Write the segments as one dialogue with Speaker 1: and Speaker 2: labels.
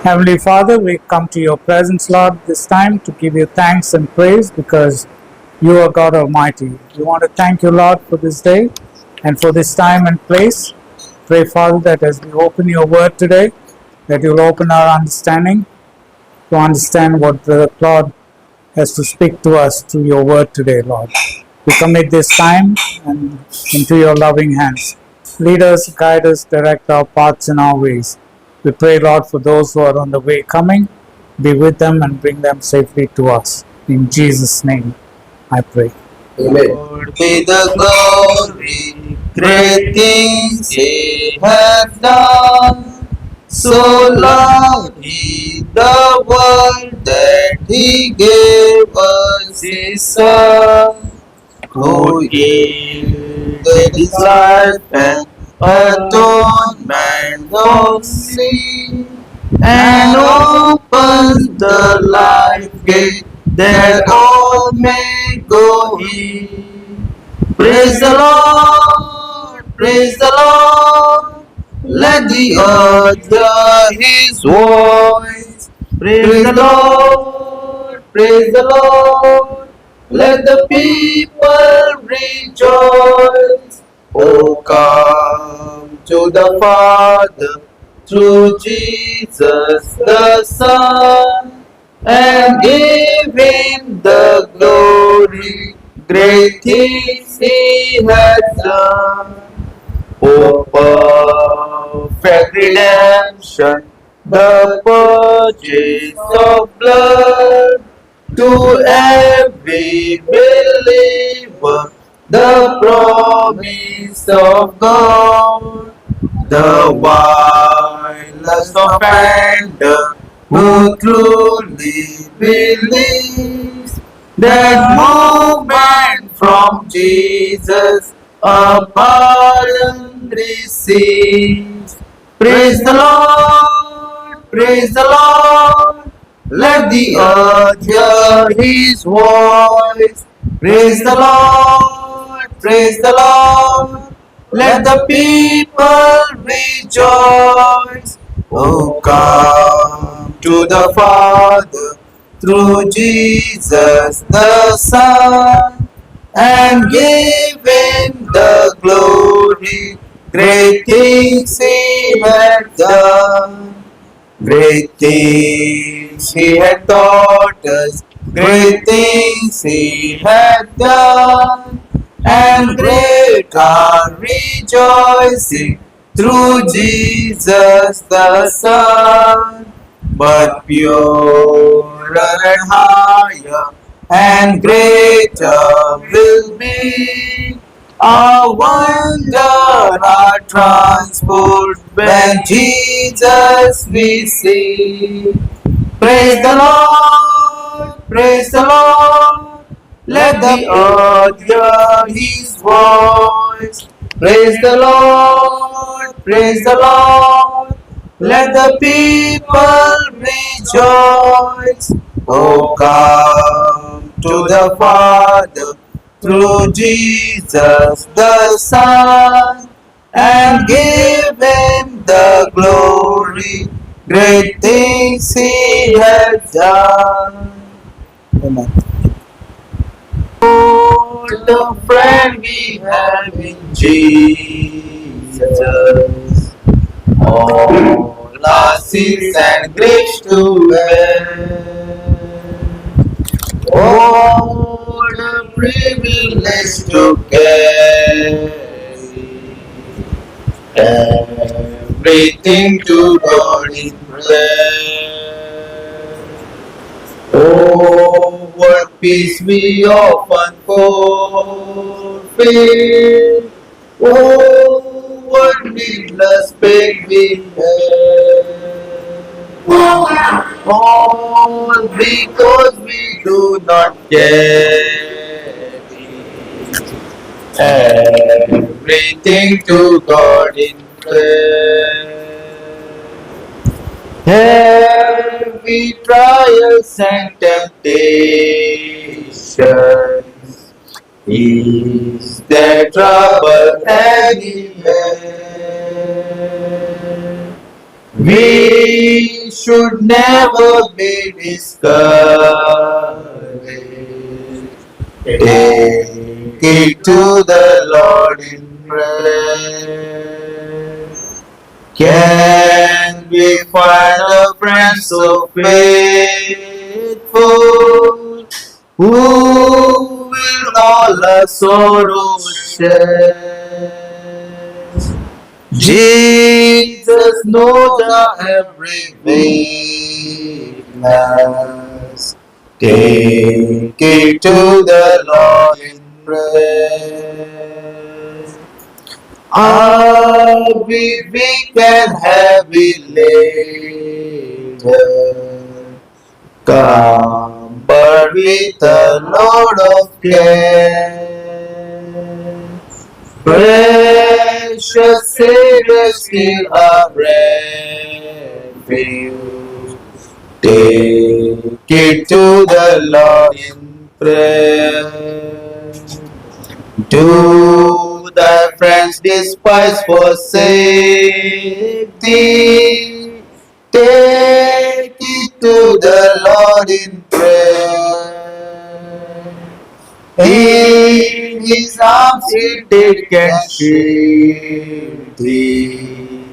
Speaker 1: Heavenly Father, we come to your presence, Lord, this time to give you thanks and praise because you are God Almighty. We want to thank you, Lord, for this day and for this time and place. Pray, Father, that as we open your word today, that you'll open our understanding to understand what Brother Claude has to speak to us through your word today, Lord. We commit this time and into your loving hands. Lead us, guide us, direct our paths and our ways. We pray, Lord, for those who are on the way coming, be with them and bring them safely to us. In Jesus' name, I pray.
Speaker 2: Amen. Lord be the glory, great things He has done. So loved He the world that He gave us His Son, who yielded His life and atonement for sin, and opens the life gate that all may go in. Praise the Lord, praise the Lord. Let the earth hear His voice. Praise the Lord, praise the Lord. Let the people rejoice. Oh, come to the Father through Jesus the Son, and give Him the glory. Great things He has done. Oh, perfect redemption, the purchase of blood, to every believer, the promise of God. The wildest offender who truly believes that movement from Jesus a pardon receives. Praise the Lord, praise the Lord. Let the earth hear His voice. Praise the Lord, praise the Lord. Let the people rejoice. Oh, come to the Father through Jesus the Son, and give Him the glory. Great things He had done. Great things He had taught us. Great things He had done. And great our rejoicing through Jesus the Son. But purer and higher and greater will be our wonder, our transport, when Jesus we see. Praise the Lord, praise the Lord. Let the earth hear His voice. Praise the Lord, praise the Lord. Let the people rejoice. Oh, come to the Father through Jesus the Son, and give Him the glory. Great things He has done. Amen. Oh, the friend we have in Jesus, all our sins and griefs to bear. Oh, the privilege to carry everything to God in prayer. Oh, what peace we often forfeit. Oh, what needless pain we bear. All because we do not carry everything to God in prayer. Heavy trials and temptations, is there trouble anywhere? We should never be discouraged. Take it to the Lord in prayer. Can we find a friend so faithful, who will all our sorrows share? Jesus knows our every weakness. Take it to the Lord in prayer. Are we weak and heavy laden? Come, but with a load of care. Precious Savior, still our refuge. Take it to the Lord in prayer. Do thy friends despise, forsake thee? Take it to the Lord in prayer. In his arms he take and shield thee.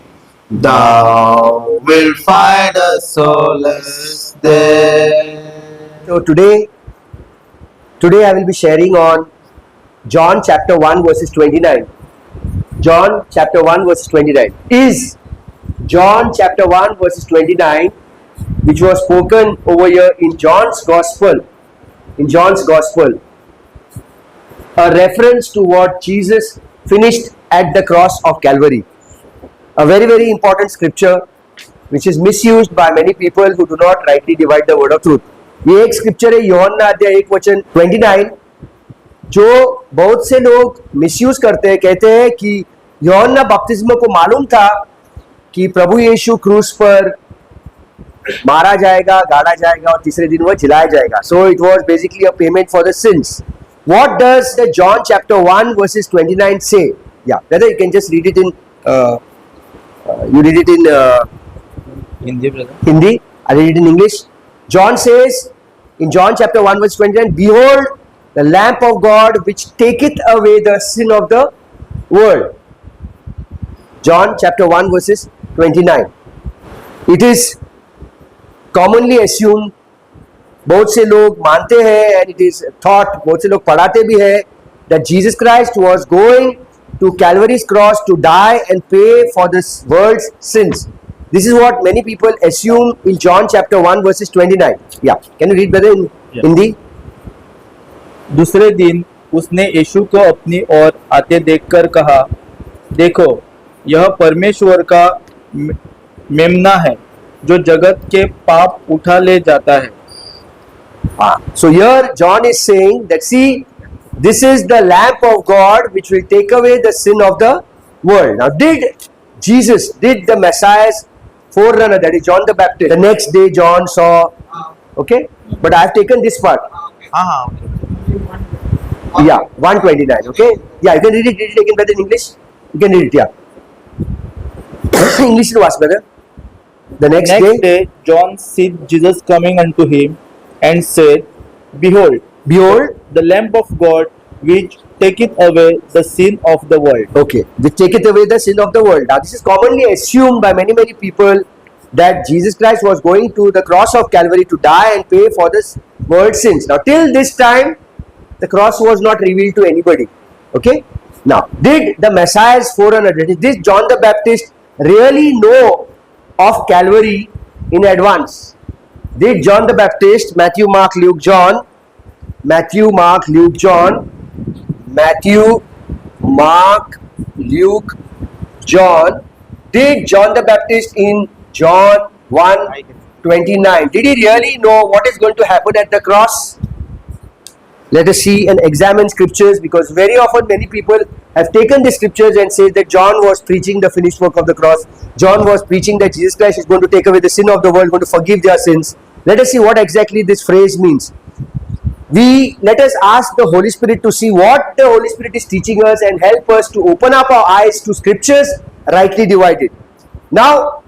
Speaker 2: Thou wilt find a solace there.
Speaker 3: So today I will be sharing on John chapter 1 verses 29. John chapter 1 verses 29. Is John chapter 1 verses 29, which was spoken over here in John's Gospel, a reference to what Jesus finished at the cross of Calvary. A very, very important scripture which is misused by many people who do not rightly divide the word of truth. ये एक scripture है यूहन्ना अध्याय 1 वचन 29, जो बहुत से लोग मिसयूज करते हैं, कहते हैं कि यूहन्ना बपतिस्मा को मालूम था कि प्रभु यीशु क्रूस पर मारा जाएगा, गाड़ा जाएगा और तीसरे दिन वह जिलाया जाएगा. So it was basically a payment for the sins. What does the John chapter 1 verses 29 say? Yeah, whether you can just read it in
Speaker 2: Hindi, brother.
Speaker 3: Hindi. I read it in English. John says in John chapter 1 verse 29, behold the lamp of God which taketh away the sin of the world. John chapter 1 verses 29. It is commonly assumed, बहुत से लोग मानते हैं, and it is thought, बहुत से लोग पढ़ाते भी हैं, that Jesus Christ was going to Calvary's cross to die and pay for this world's sins. This is what many people assume in John chapter 1 verses 29. Yeah, can you read brother in Hindi?
Speaker 4: दूसरे दिन उसने यीशु को अपनी ओर आते देखकर कहा, देखो यह परमेश्वर का मेमना है जो जगत के पाप उठा ले जाता है.
Speaker 3: So here John is saying that see, this is the lamp of God which will take away the sin of the world. Now did the Messiah's forerunner, that is John the Baptist, the next day John saw, okay, but I have taken this part. Yeah, 129, okay. Yeah, you can read it again brother in English. You can read it, yeah. English to ask brother. The next
Speaker 4: day John seeth Jesus coming unto him and said, behold
Speaker 3: the
Speaker 4: lamp of God which taketh away the sin of the world.
Speaker 3: Okay, which taketh away the sin of the world. Now this is commonly assumed by many people that Jesus Christ was going to the cross of Calvary to die and pay for this world's sins. Now till this time the cross was not revealed to anybody. Okay, now did the Messiah's forerunner, that is this John the Baptist, really know of Calvary in advance? Did John the Baptist, Matthew, Mark, Luke, John, did John the Baptist in John 1:29, did he really know what is going to happen at the cross? Let us see and examine scriptures, because very often many people have taken the scriptures and say that John was preaching the finished work of the cross. John was preaching that Jesus Christ is going to take away the sin of the world, going to forgive their sins. Let us see what exactly this phrase means. Let us ask the Holy Spirit to see what the Holy Spirit is teaching us and help us to open up our eyes to scriptures rightly divided. Now,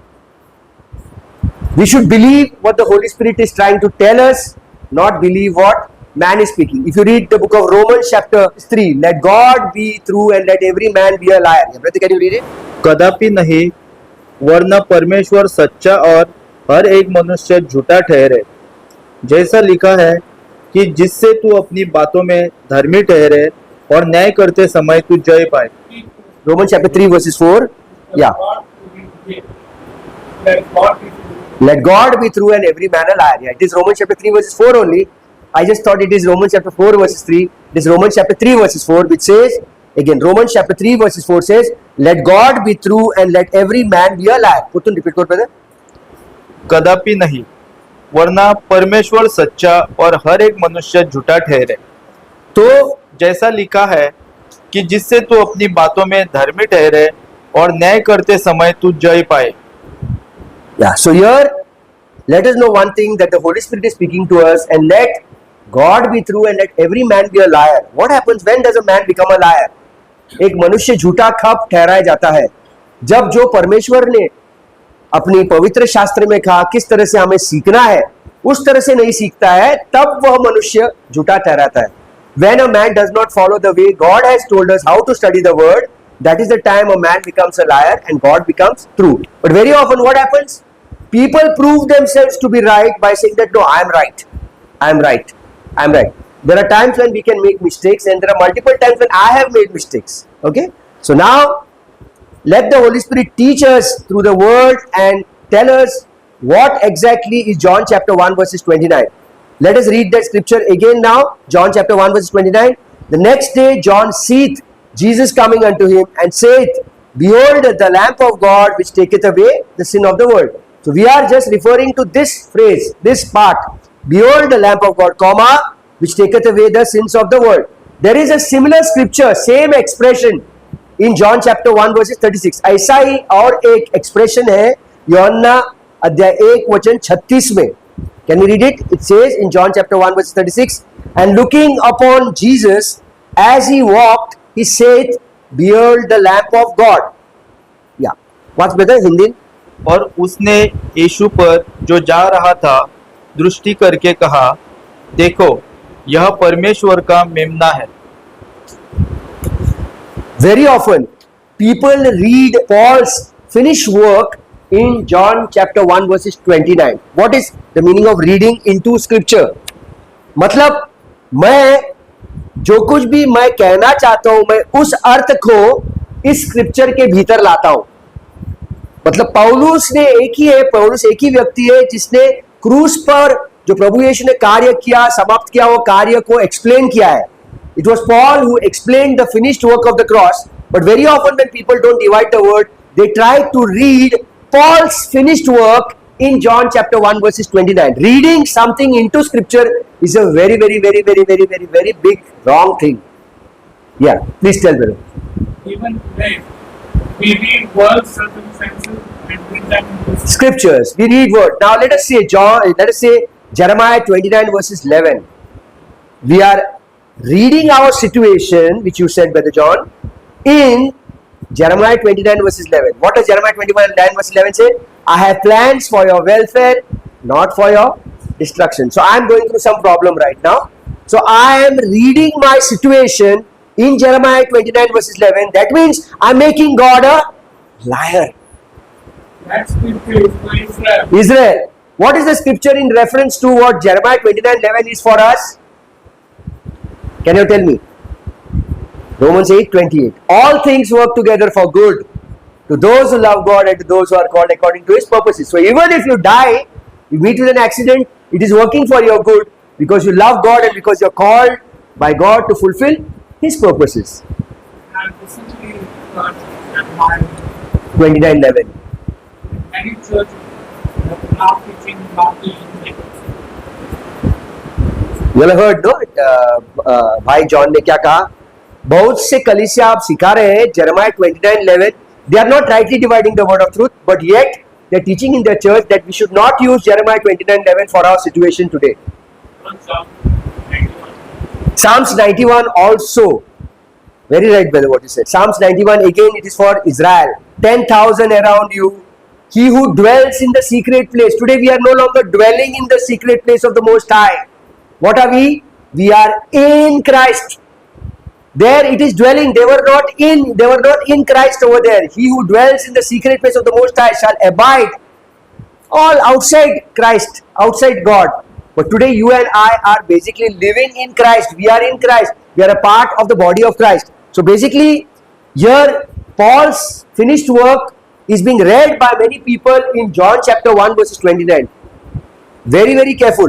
Speaker 3: We should believe what the Holy Spirit is trying to tell us, not believe what man is speaking. If you read the book of Romans chapter 3, let God be true and let every man be a liar. Yeah, brother, can you read it?
Speaker 4: कदापि नहीं, वरना परमेश्वर सच्चा और हर एक मनुष्य झूठा ठहरे। जैसा लिखा है कि जिससे तू अपनी बातों में धर्मी ठहरे और न्याय करते समय तू जय पाए।
Speaker 3: Romans chapter 3 verses 4. Yeah. Let God be true and every man a liar. Yeah, it is Romans chapter 3 verses 4 only. I just thought it is Romans chapter 4 verses 3. It is Romans chapter 3 verses 4 which says, again, Romans chapter 3 verses 4 says, let God be true and let every man be a liar. Put on repeat, brother.
Speaker 4: कदापि नहीं, वरना परमेश्वर सच्चा और हर एक मनुष्य झूठा ठहरे। तो जैसा लिखा है कि जिससे तू अपनी बातों में धर्मी ठहरे और न्याय करते समय तू जय पाए।
Speaker 3: Yeah, so here let us know one thing, that the Holy Spirit is speaking to us, and let God be true and let every man be a liar. What happens when does a man become a liar? एक मनुष्य झूठा खप ठहराया जाता है जब जो परमेश्वर ने अपनी पवित्र शास्त्र में कहा किस तरह से हमें सीखना है उस तरह से नहीं सीखता है, तब वह मनुष्य झूठा ठहराता है। When a man does not follow the way God has told us how to study the word, that is the time a man becomes a liar and God becomes true. But very often what happens? People prove themselves to be right by saying that no, I am right, I am right, I am right. There are times when we can make mistakes, and there are multiple times when I have made mistakes. Okay, so now let the Holy Spirit teach us through the word and tell us what exactly is John chapter 1 verses 29. Let us read that scripture again now. John chapter 1 verses 29. The next day John seeth Jesus coming unto him and saith, behold the Lamb of God which taketh away the sin of the world. So we are just referring to this phrase, this part. Behold the Lamb of God, comma, which taketh away the sins of the world. There is a similar scripture, same expression in John chapter 1 verses 36. ऐसा ही और एक expression है यूहन्ना अध्याय 1 वचन 36 में. Can you read it? It says in John chapter 1 verse 36, and looking upon Jesus as he walked, he said, behold the Lamb of God. Yeah. What's better? Hindi?
Speaker 4: और उसने यीशु पर जो जा रहा था दृष्टि करके कहा, देखो यह परमेश्वर का मेमना है।
Speaker 3: Very often people read Paul's finished work in John chapter 1 verses 29. What is the meaning of reading into scripture? मतलब मैं जो कुछ भी मैं कहना चाहता हूं, मैं उस अर्थ को इस स्क्रिप्चर के भीतर लाता हूं। मतलब पौलुस ने एक ही है, पौलुस एक ही व्यक्ति है जिसने क्रूस पर जो प्रभु यीशु ने कार्य किया, समाप्त किया, वो कार्य को एक्सप्लेन किया है। It was Paul who explained the finished work of the cross. But very often when people don't divide the word, they try to read Paul's finished work in John chapter 1 verses 29. Reading something into scripture is a very big wrong thing. Yeah, please tell me.
Speaker 2: Even today, we read world circumstances and bring them into
Speaker 3: Scriptures, we read word. Now let us say Jeremiah 29 verses 11. We are reading our situation, which you said, Brother John, in Jeremiah 29 verses 11. What does Jeremiah 29 verses 11 say? I have plans for your welfare, not for your destruction. So I am going through some problem right now. So I am reading my situation in Jeremiah 29 verses 11. That means I am making God a liar.
Speaker 2: that scripture is for Israel.
Speaker 3: Israel. What is the scripture in reference to what Jeremiah 29:11 is for us? Can you tell me? Romans 8:28. All things work together for good to those who love God and to those who are called according to His purposes. So even if you die, you meet with an accident, it is working for your good because you love God and because you are called by God to fulfill His purposes.
Speaker 2: And recently got my
Speaker 3: 29:11.
Speaker 2: many churches that are now teaching about the
Speaker 3: You have heard, no? भाई John ने क्या कहा? बहुत से कलीसिया आप सिखा रहे हैं Jeremiah 29:11. They are not rightly dividing the word of truth, but yet they are teaching in their church that we should not use Jeremiah 29:11 for our situation today. Psalms 91 also. Very right, brother, what you said. Psalms 91 again, it is for Israel. 10,000 around you, He who dwells in the secret place. Today we are no longer dwelling in the secret place of the Most High. What are we? We are in Christ. There it is dwelling. They were not in Christ over there. He who dwells in the secret place of the Most High shall abide all outside Christ, outside God. But today you and I are basically living in Christ. We are in Christ. We are a part of the body of Christ. So basically here Paul's finished work is being read by many people in John chapter 1 verses 29. Very, very careful.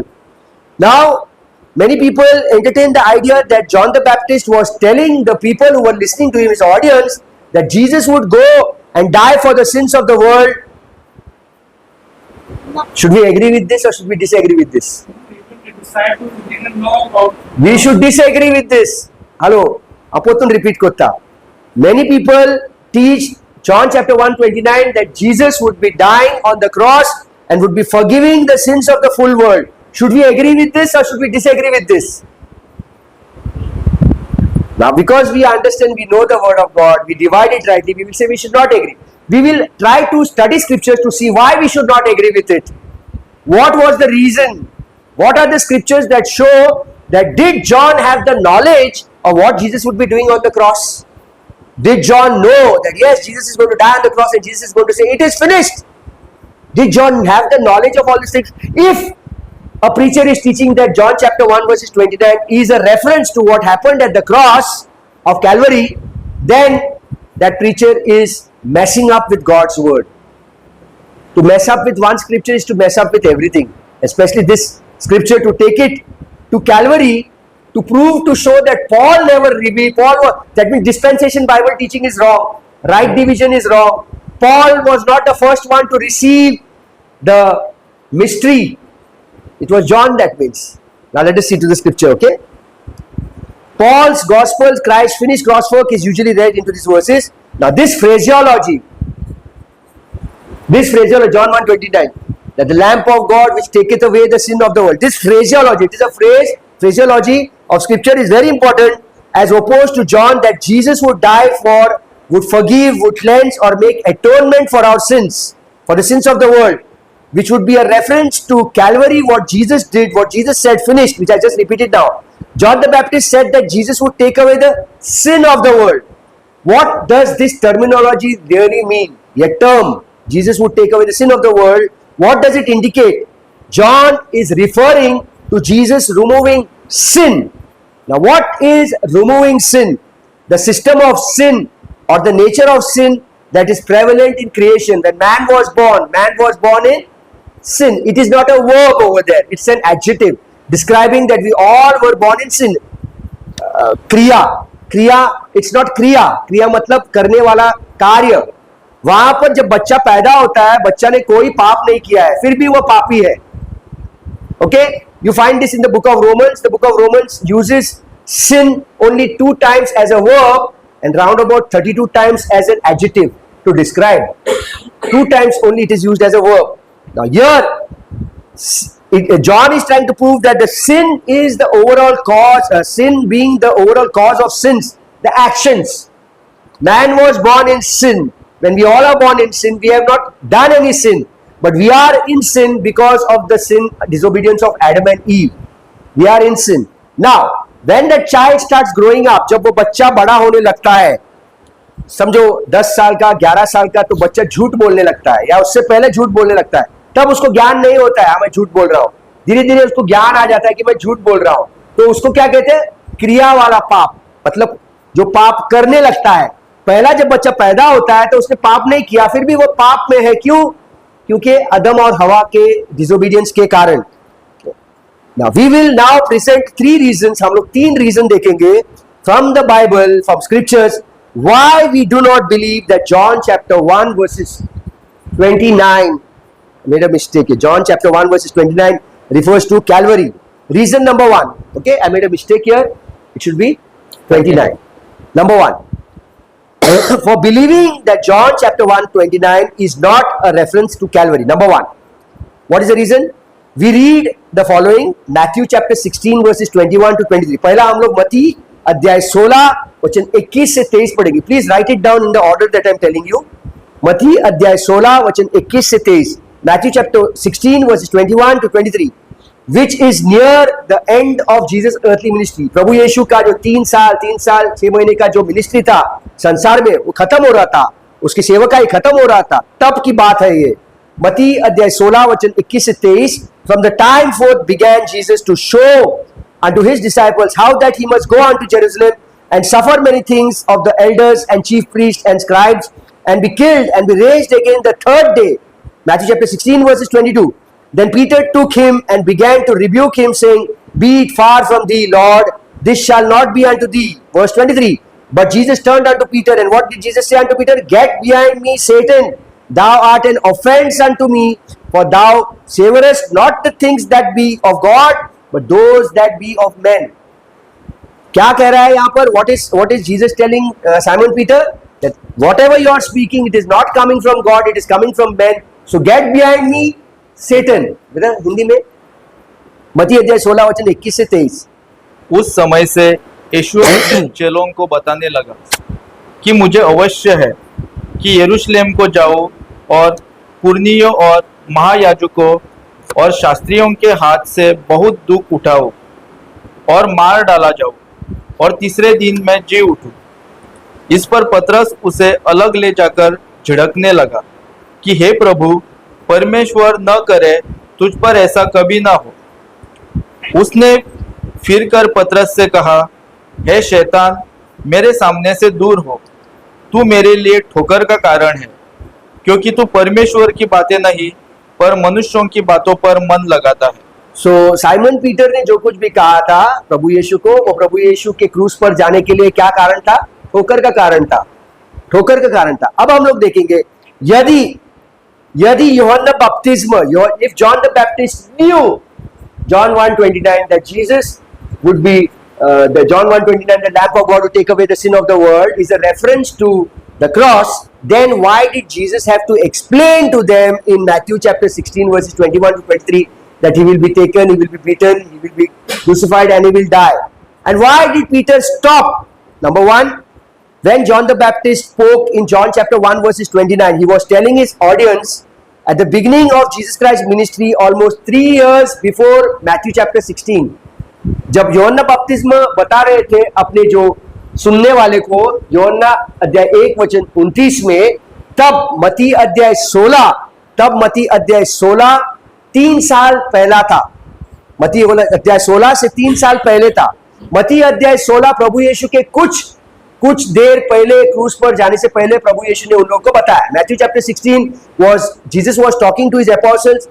Speaker 3: Now, many people entertain the idea that John the Baptist was telling the people who were listening to him, his audience, that Jesus would go and die for the sins of the world. Should we agree with this or should we disagree with this?
Speaker 2: Even the disciples didn't know about.
Speaker 3: We should disagree with this. Hello, apotun repeat kotta. Many people teach John chapter 1:29 that Jesus would be dying on the cross and would be forgiving the sins of the full world. Should we agree with this or should we disagree with this? Now, because we understand, we know the word of God, we divide it rightly, we will say we should not agree. We will try to study scriptures to see why we should not agree with it. What was the reason? What are the scriptures that show that did John have the knowledge of what Jesus would be doing on the cross? Did John know that yes, Jesus is going to die on the cross and Jesus is going to say, it is finished? Did John have the knowledge of all these things? If a preacher is teaching that John chapter 1 verses 29 is a reference to what happened at the cross of Calvary, then that preacher is messing up with God's word. To mess up with one scripture is to mess up with everything, especially this scripture, to take it to Calvary to prove, to show that Paul never revealed. That means dispensation Bible teaching is wrong, right division is wrong. Paul was not the first one to receive the mystery. It was John, that means. Now let us see to the scripture, okay? Paul's gospel, Christ's finished cross work, is usually read into these verses. Now this phraseology, John 1:29, that the lamp of God which taketh away the sin of the world. This phraseology, it is a phraseology of scripture is very important, as opposed to John that Jesus would die for, would forgive, would cleanse or make atonement for our sins, for the sins of the world, which would be a reference to Calvary, what Jesus did, what Jesus said finished, which I just repeated now. John the Baptist said that Jesus would take away the sin of the world. What does this terminology really mean? A term, Jesus would take away the sin of the world. What does it indicate? John is referring to Jesus removing sin. Now what is removing sin? The system of sin or the nature of sin that is prevalent in creation. When man was born in sin. It is not a verb over there, it's an adjective describing that we all were born in sin. क्रिया, it's not क्रिया मतलब करने वाला कार्य. वहां पर जब बच्चा पैदा होता है, बच्चा ने कोई पाप नहीं किया है, फिर भी वह पापी है. Okay, you find this in the book of Romans. The book of Romans uses sin only 2 times as a verb and round about 32 times as an adjective to describe. 2 times only it is used as a verb. Now here, John is trying to prove that the sin is the overall cause, sin being the overall cause of sins, the actions. Man was born in sin. When we all are born in sin, we have not done any sin. But we are in sin because of the sin, disobedience of Adam and Eve. We are in sin. Now, when the child starts growing up, जब वो बच्चा बड़ा होने लगता है, समझो 10 साल का, 11 साल का, तो बच्चा झूठ बोलने लगता है या उससे पहले झूठ बोलने लगता है. तब उसको ज्ञान नहीं होता है, मैं झूठ बोल रहा हूँ. धीरे धीरे उसको ज्ञान आ जाता है कि मैं झूठ बोल रहा हूँ. तो उसको क्या कहते हैं? क्रिया वाला पाप, मतलब जो पाप करने लगता है. पहला जब बच्चा पैदा होता है तो उसने पाप नहीं किया, फिर भी वो पाप में है. क्यों? क्योंकि अदम और हवा के डिसोबीडियंस के कारण. Now we will now present 3 reasons. हम लोग 3 reason देखेंगे from the Bible, from scriptures, why we do not believe that John chapter 1 verses 29, I made a mistake here. John chapter 1 verses 29 refers to Calvary. Reason number 1. Okay, I made a mistake here. It should be 29. Number 1. For believing that John chapter 1:29 is not a reference to Calvary. Number 1. What is the reason? We read the following, Matthew chapter 16 verses 21 to 23. पहला हम लोग मत्ती अध्याय 16 वचन 21 से 23 पढ़ेंगे. Please write it down in the order that I am telling you. मत्ती अध्याय 16 वचन 21 से 23, Matthew chapter 16 versus 21 to 23, which is near the end of Jesus earthly ministry. प्रभु यीशु का जो 3 साल 6 महीने का जो मिनिस्ट्री था संसार में, वो खत्म हो रहा था, उसकी सेवकाई खत्म हो रहा था, तब की बात है ये। मत्ती अध्याय 16 वचन 21 से 23, from the time forth began Jesus to show unto his disciples how that he must go unto Jerusalem and suffer many things of the elders and chief priests and scribes, and be killed and be raised again the third day. Matthew chapter 16 verses 22. Then Peter took him and began to rebuke him, saying, Be it far from thee, Lord, this shall not be unto thee. Verse 23. But Jesus turned unto Peter, and what did Jesus say unto Peter? Get behind me, Satan. Thou art an offense unto me, for thou savorest not the things that be of God, but those that be of men. क्या कह रहा है यहाँ पर? What is Jesus telling Simon Peter? That whatever you are speaking, it is not coming from God, it is coming from men. So get behind me, Satan. बेटा हिंदी में मत्ती अध्याय 16 वचन 21 से 23।
Speaker 4: उस समय से यीशु अपने चेलों को बताने लगा कि मुझे अवश्य है कि यरूशलेम को जाओ और पुरनियों और महायाजकों और शास्त्रियों के हाथ से बहुत दुख उठाओ और मार डाला जाओ, और तीसरे दिन मैं जी उठूं। इस पर पतरस उसे अलग ले जाकर झिड़कने लगा कि हे प्रभु, परमेश्वर न करे, तुझ पर ऐसा कभी ना हो। उसने फिर कर पतरस से कहा, हे शैतान, मेरे सामने से दूर हो, तू मेरे लिए ठोकर का कारण है, क्योंकि तू परमेश्वर की बातें नहीं पर मनुष्यों की बातों पर मन लगाता है।
Speaker 3: सो साइमन पीटर ने जो कुछ भी कहा था प्रभु यीशु को, वो प्रभु यीशु के क्रूस पर जाने के लिए क्या कारण था? ठोकर का कारण था, ठोकर का कारण था। अब हम लोग देखेंगे, यदि यूहन्ना बपतिस्मा, if John the Baptist knew John 1:29 that Jesus would be the John 1:29, the lamp of God to take away the sin of the world, is a reference to the cross, then why did Jesus have to explain to them in Matthew chapter 16 verses 21 to 23 that he will be taken, he will be beaten, he will be crucified, and he will die? And why did Peter stop? Number one, when John the Baptist spoke in John chapter 1 verses 29, he was telling his audience at the beginning of Jesus Christ's ministry, almost 3 years before Matthew chapter 16. जब यूहन्ना बपतिस्मा बता रहे थे अपने जो सुनने वाले को, यूहन्ना अध्याय 1 वचन 29 में, तब मत्ती अध्याय 16 3 साल पहला था। मत्ती अध्याय 16 से 3 साल पहले था। मत्ती अध्याय 16 प्रभु यीशु के कुछ देर पहले, क्रूस पर जाने से पहले प्रभु यीशु ने उन लोगों को बताया। Matthew chapter 16 Jesus was talking to his apostles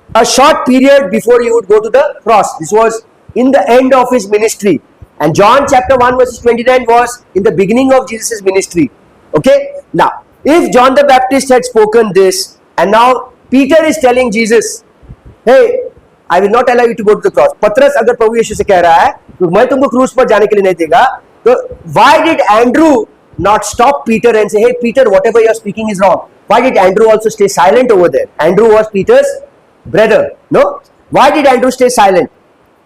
Speaker 3: a short period before he would go to the cross. This was in the end of his ministry. And John chapter 1 verses 29 was in the beginning of Jesus' ministry. Okay? Now, if John the Baptist had spoken this, and now Peter is telling Jesus, hey, I will not allow you to go to the cross. पतरस अगर प्रभु यीशु से कह रहा है तो मैं तुमको क्रूस पर जाने के लिए नहीं देगा, तो why did Andrew not stop Peter and say, hey Peter, whatever you are speaking is wrong? Why did Andrew also stay silent over there? Andrew was Peter's brother. No? Why did Andrew stay silent?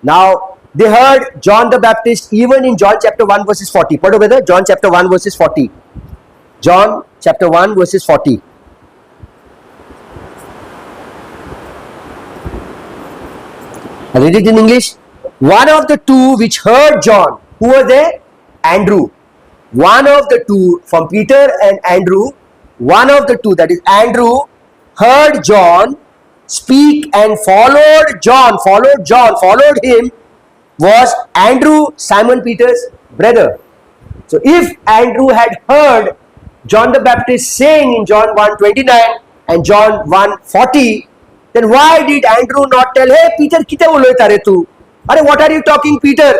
Speaker 3: Now, they heard John the Baptist even in John chapter 1 verses 40. Put together, John chapter 1 verses 40. John chapter 1 verses 40. I read it in English. One of the two which heard John, who was there? Andrew. One of the two, from Peter and Andrew, one of the two, that is Andrew, heard John speak and followed him, was Andrew, Simon Peter's brother. So if Andrew had heard John the Baptist saying in John 1:29 and John 1:40, then why did Andrew not tell, hey Peter, किते बोलता रे तू? अरे what are you talking, Peter?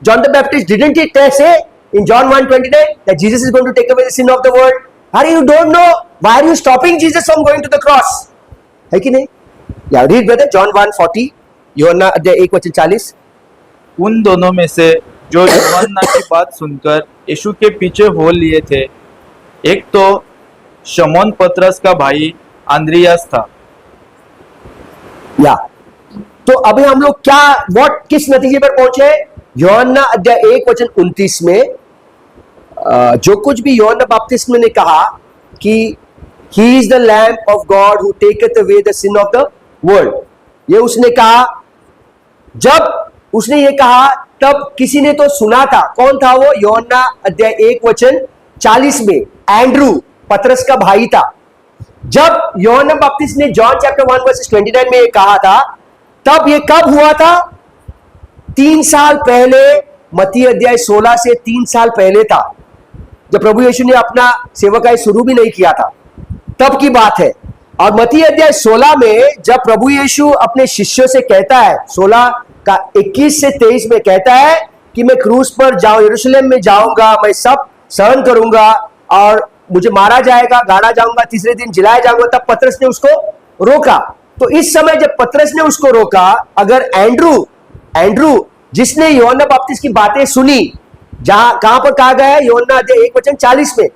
Speaker 3: John the Baptist, didn't he say in John 1:29 that Jesus is going to take away the sin of the world? अरे you don't know, why are you stopping Jesus from going to the cross? है कि नहीं? Yeah, read brother, John 1:40, यूहन्ना अध्याय 1 वचन 40।
Speaker 4: उन दोनों में से जो यूहन्ना की बात सुनकर यीशु के पीछे हो लिए थे, एक तो शमौन पतरस का भाई आंद्रियास था।
Speaker 3: या तो अभी हम लोग किस नतीजे पर पहुंचे? यूहन्ना अध्याय 1 वचन 29 में जो कुछ भी यूहन्ना बपतिस्मा ने कहा कि He is the Lamb of God who taketh away the sin of the world. ये उसने कहा, जब उसने ये कहा तब किसी ने तो सुना था. कौन था वो? यूहन्ना अध्याय 1:40 में एंड्रू, पतरस का भाई था. जब यूहन्ना बपतिस्मा ने जॉन चैप्टर 1:29 में ये कहा था, तब ये कब हुआ था? 3 साल पहले, मत्ती अध्याय 16 से 3 साल पहले था, जब प्रभु यीशु ने अपना सेवकाई शुरू भी नहीं किया था, तब की बात है. और मत्ती अध्याय 16 में जब प्रभु यीशु अपने शिष्यों से कहता है, 16 का 21 से 23 में कहता है कि मैं क्रूस पर जाऊं, यरूशलेम में जाऊंगा, मैं सब सहन करूंगा और मुझे मारा जाएगा, गाड़ा जाऊंगा, तीसरे दिन जिलाया जाऊंगा. तब पतरस ने उसको रोका. तो इस समय जब पतरस ने उसको रोका, अगर एंड्रू जिसने यूहन्ना बपतिस्मा की बातें सुनी, जहां कहां पर कहा गया है? यूहन्ना अध्याय 1:40 में.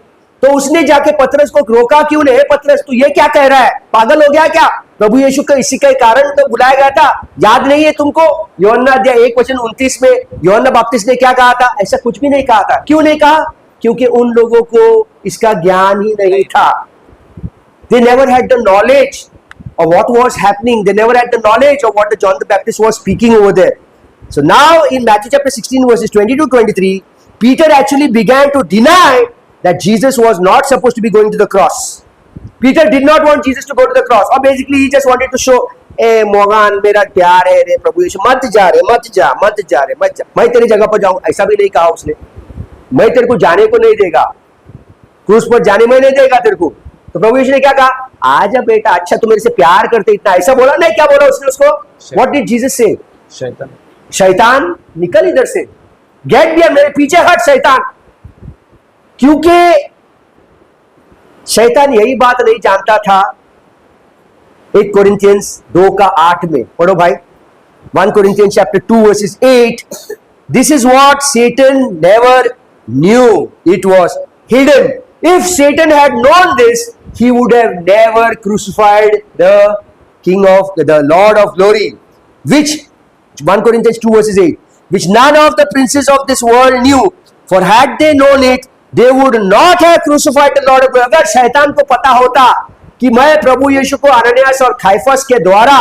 Speaker 3: तो उसने जाके पतरस को रोका क्यों नहीं? पतरस तू ये क्या कह रहा है? पागल हो गया क्या? प्रभु यीशु को इसी के कारण तो बुलाया गया था. याद नहीं है तुमको? यूहन्ना अध्याय 1:29 में यूहन्ना बपतिस्मा ने क्या कहा था? ऐसा कुछ भी नहीं कहा था. क्यों नहीं कहा? क्योंकि उन लोगों को इसका ज्ञान ही नहीं था. They never had the knowledge of what was happening. They never had the knowledge of what John the Baptist was speaking over there. So now in Matthew chapter 16 verses 20-23, Peter actually began to deny that Jesus was not supposed to be going to the cross. Peter did not want Jesus to go to the cross. Or basically he just wanted to show, ए मोगान मेरा प्यार है रे प्रभु यीशु, मत जा रे, मत जा, मैं तेरी जगह पर जाऊं. ऐसा भी नहीं कहा उसने. मैं तेरे को जाने को नहीं देगा, क्रूस पर जाने में नहीं देगा तेरे को. तो प्रभु यीशु ने क्या कहा? आजा बेटा, अच्छा तू मेरे से प्यार करते इतना, ऐसा बोला नहीं? क्या बोला उसने उसको? व्हाट डिड जीसस से? शैतान निकल इधर से, गेट बिहाइंड, मेरे पीछे हट शैतान. क्योंकि शैतान यही बात नहीं जानता था. 1 कोरिंथियंस 2:8 में पढ़ो भाई. 1 Corinthians chapter 2 verses 8. This is what Satan never knew. It was hidden. If Satan had known this, he would have never crucified the King of the Lord of glory, which 1 Corinthians 2 verses 8, which none of the princes of this world knew, for had they known it, they would not have crucified the Lord of glory. अगर शैतान को पता होता कि मैं प्रभु यीशु को अननियास और काइफस के द्वारा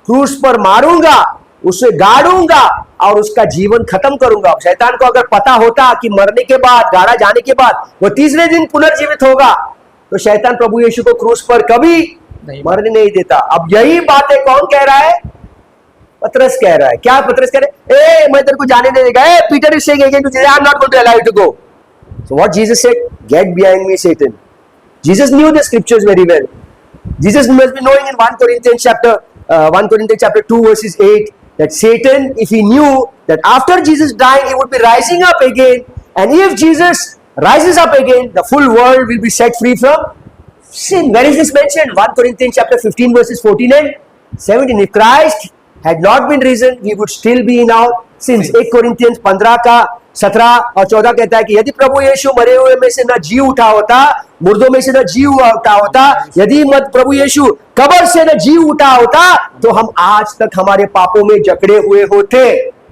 Speaker 3: क्रूस पर मारूंगा, उसे गाड़ूंगा और उसका जीवन खत्म करूंगा. शैतान को अगर पता होता कि मरने के बाद, गाड़ा जाने के बाद वो तीसरे दिन पुनर्जीवित होगा, तो शैतान प्रभु यीशु को क्रूस पर कभी मरने नहीं देता. अब यही बातें कौन कह रहा है? पतरस कह रहा है. क्या पतरस कह रहे? ए मैं तेरे को जाने नहीं देगा. ए Peter is saying again to Jesus, I am not going to allow you to go. So what Jesus said? Get behind me, Satan. Jesus knew the scriptures very well. Jesus must be knowing in 1 Corinthians chapter 2 verses 8 that Satan, if he knew that after Jesus dying he would be rising up again, and if Jesus rises up again, the full world will be set free from sin. Where is this mentioned? 1 Corinthians chapter 15 verses 14 and 17. If Christ had not been risen, we would still be in our sins. 1 Corinthians 15 का 17 और 14 कहता है कि यदि प्रभु यीशु मरे हुए में से न जी उठा होता, मुर्दों में से न जी उठा होता, यदि मत प्रभु यीशु कब्र से न जी उठा होता, तो हम आज तक हमारे पापों में जकड़े हुए होते.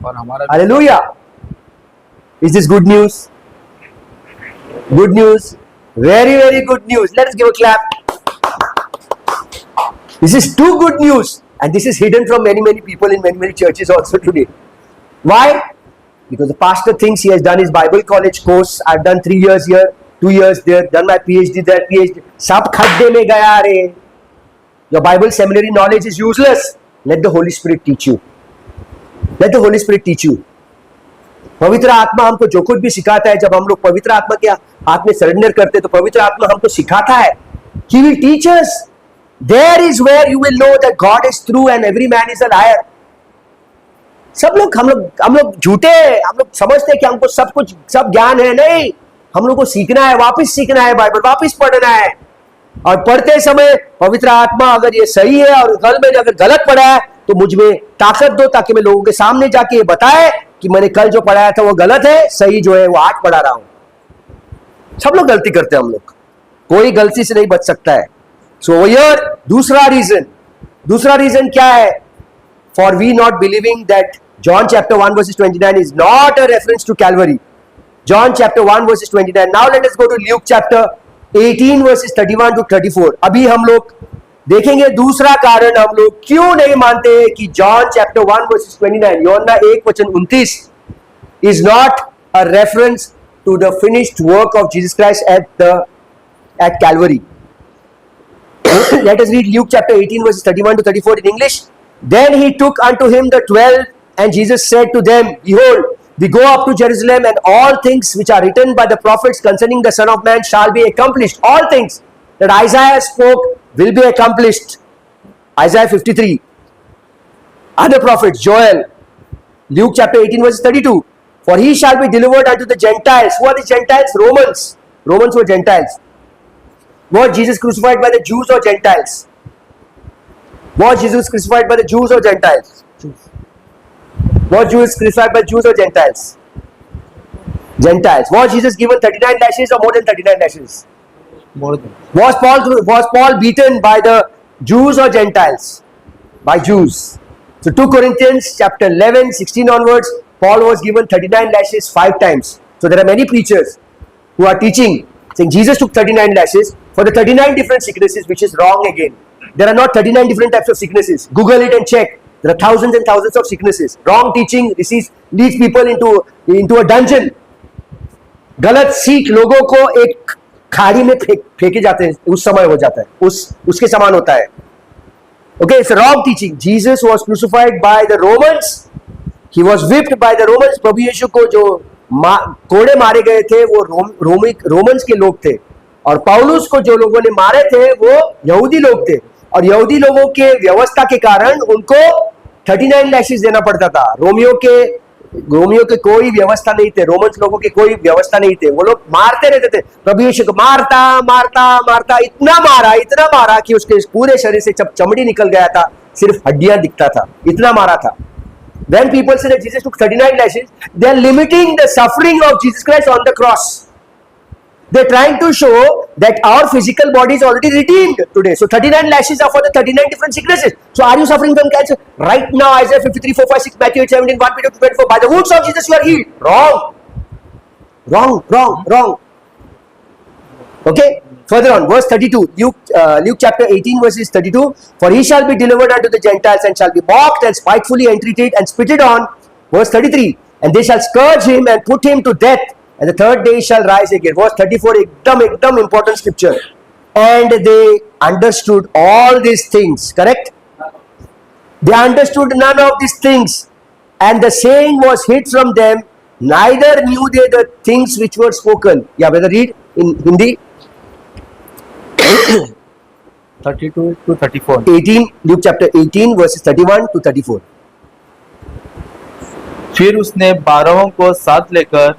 Speaker 3: Hallelujah. Is this good news? Good news, very very good news. Let's give a clap. This is too good news and this is hidden from many people in many churches also today. Why? Because the pastor thinks he has done his Bible college course. I've done 3 years here, 2 years there, done my PhD there, PhD. सब खड्डे में गया रे. Your Bible seminary knowledge is useless. Let the Holy Spirit teach you. Let the Holy Spirit teach you. पवित्र आत्मा हमको जो कुछ भी सिखाता है, जब हम लोग पवित्र आत्मा के हाथ में सरेंडर करते हैं, तो पवित्र आत्मा हमको सिखाता है. He will teach us. There is where you will know that God is true and every man is a liar. हम लोग झूठे, हम लोग समझते हैं कि हमको सब ज्ञान है. नहीं, हम लोग को सीखना है, वापस सीखना है, बाइबल वापस पढ़ना है. और पढ़ते समय पवित्र आत्मा अगर ये सही है और कल में अगर गलत पढ़ा है, तो मुझ में ताकत दो, ताकि मैं लोगों के सामने जाके ये बताए कि मैंने कल जो पढ़ाया था वो गलत है, सही जो है वो आज पढ़ा रहा हूं. सब लोग गलती करते हैं, हम लोग, कोई गलती से नहीं बच सकता है. So here दूसरा रीजन क्या है? For we not believing that John chapter 1 verses 29 is not a reference to Calvary. John chapter 1 verses 29. Now let us go to Luke chapter 18 versus 31 to 34। अभी हम लोग देखेंगे दूसरा कारण हम लोग क्यों नहीं मानते कि जॉन चैप्टर 1 वर्सेस 29, यूहन्ना 1 वचन 29 is not a reference to the finished work of Jesus Christ at Calvary. Let us read Luke chapter 18 verses 31 to 34 in English. Then he took unto him the 12, and Jesus said to them, Behold, we go up to Jerusalem, and all things which are written by the prophets concerning the Son of Man shall be accomplished. All things that Isaiah spoke will be accomplished. Isaiah 53. Other prophets, Joel, Luke chapter 18 verse 32. For he shall be delivered unto the Gentiles. Who are the Gentiles? Romans. Romans were Gentiles. Was Jesus crucified by the Jews or Gentiles? Was Jesus crucified by the Jews or Gentiles? Was Jesus crucified by Jews or Gentiles? Gentiles. Was Jesus given 39 lashes or more than 39 lashes?
Speaker 4: More than.
Speaker 3: Was Paul beaten by the Jews or Gentiles? By Jews. So 2 Corinthians chapter 11, 16 onwards, Paul was given 39 lashes 5 times. So there are many preachers who are teaching, saying Jesus took 39 lashes for the 39 different sicknesses, which is wrong again. There are not 39 different types of sicknesses. Google it and check. There are thousands and thousands of sicknesses. Wrong teaching leads people into a dungeon. गलत सीख लोगों को एक खाड़ी में फेंके जाते हैं, उस समय हो जाता है, उसके समान होता है. Okay, it's a wrong teaching. Jesus was crucified by the Romans. He was whipped by the Romans. प्रभु यीशु को जो कोड़े मारे गए थे वो रोमन्स के लोग थे, और पौलुस को जो लोगों ने मारे थे वो यहूदी लोग थे, और यहूदी लोगों के व्यवस्था के कारण उनको 39 लैशेस देना पड़ता था. रोमियो के कोई व्यवस्था नहीं थे, रोमन्स लोगों के कोई व्यवस्था नहीं थे. वो लोग मारते रहते थे. प्रभु यीशु को मारता मारता मारता इतना मारा कि उसके पूरे शरीर से चमड़ी निकल गया था, सिर्फ हड्डियां दिखता था, इतना मारा था. When people say that Jesus took 39 lashes, they are limiting the suffering of Jesus Christ on the cross. They're trying to show that our physical body is already redeemed today. So 39 lashes are for the 39 different sicknesses. So are you suffering from cancer? Right now, Isaiah 53, 4, 5, 6, Matthew 8, 17, 1 Peter 2, 24. By the wounds of Jesus you are healed. Wrong. Okay? Further on, verse 32. Luke chapter 18, verses 32. For he shall be delivered unto the Gentiles, and shall be mocked and spitefully entreated and spitted on. Verse 33. And they shall scourge him and put him to death, and the third day shall rise again. Verse 34, ekdam important scripture. And they understood all these things. Correct? They understood none of these things. And the saying was hid from them. Neither knew they the things which were spoken. Yeah, brother, read in Hindi.
Speaker 4: 32 to 34.
Speaker 3: 18, Luke chapter 18, verses 31 to 34.
Speaker 4: फिर उसने 12 को साथ लेकर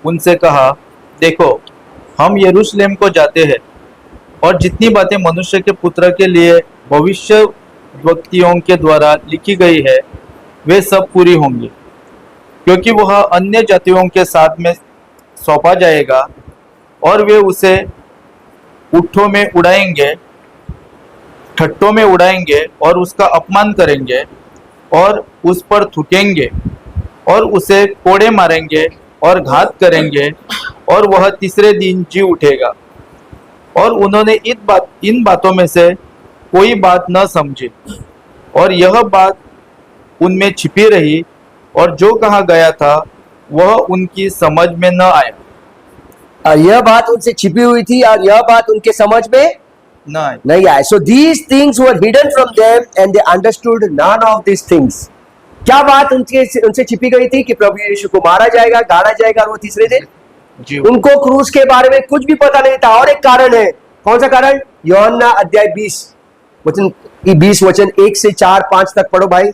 Speaker 4: उनसे कहा, देखो हम यरूशलेम को जाते हैं, और जितनी बातें मनुष्य के पुत्र के लिए भविष्यवक्ताओं के द्वारा लिखी गई है वे सब पूरी होंगी. क्योंकि वह अन्य जातियों के साथ में सौंपा जाएगा, और वे उसे उठों में उड़ाएंगे, ठट्टों में उड़ाएंगे, और उसका अपमान करेंगे, और उस पर थूकेंगे, और उसे कोड़े मारेंगे और घात करेंगे, और वह तीसरे दिन जी उठेगा. और उन्होंने इन बातों में से कोई बात न समझी, और यह बात उनमें छिपी रही, और जो कहा गया था वह उनकी समझ में न आया.
Speaker 3: यह बात उनसे छिपी हुई थी और यह बात उनके समझ में नहीं आया. So these things were hidden from them and they understood none of these things. क्या बात उनसे छिपी गई थी कि प्रभु यीशु को मारा जाएगा, गाड़ा जाएगा, और वो तीसरे दिन. उनको क्रूस के बारे में कुछ भी पता नहीं था. और एक कारण है. कौन सा कारण? यूहन्ना अध्याय 20 वचन 1 से 4, 5 तक पढ़ो भाई.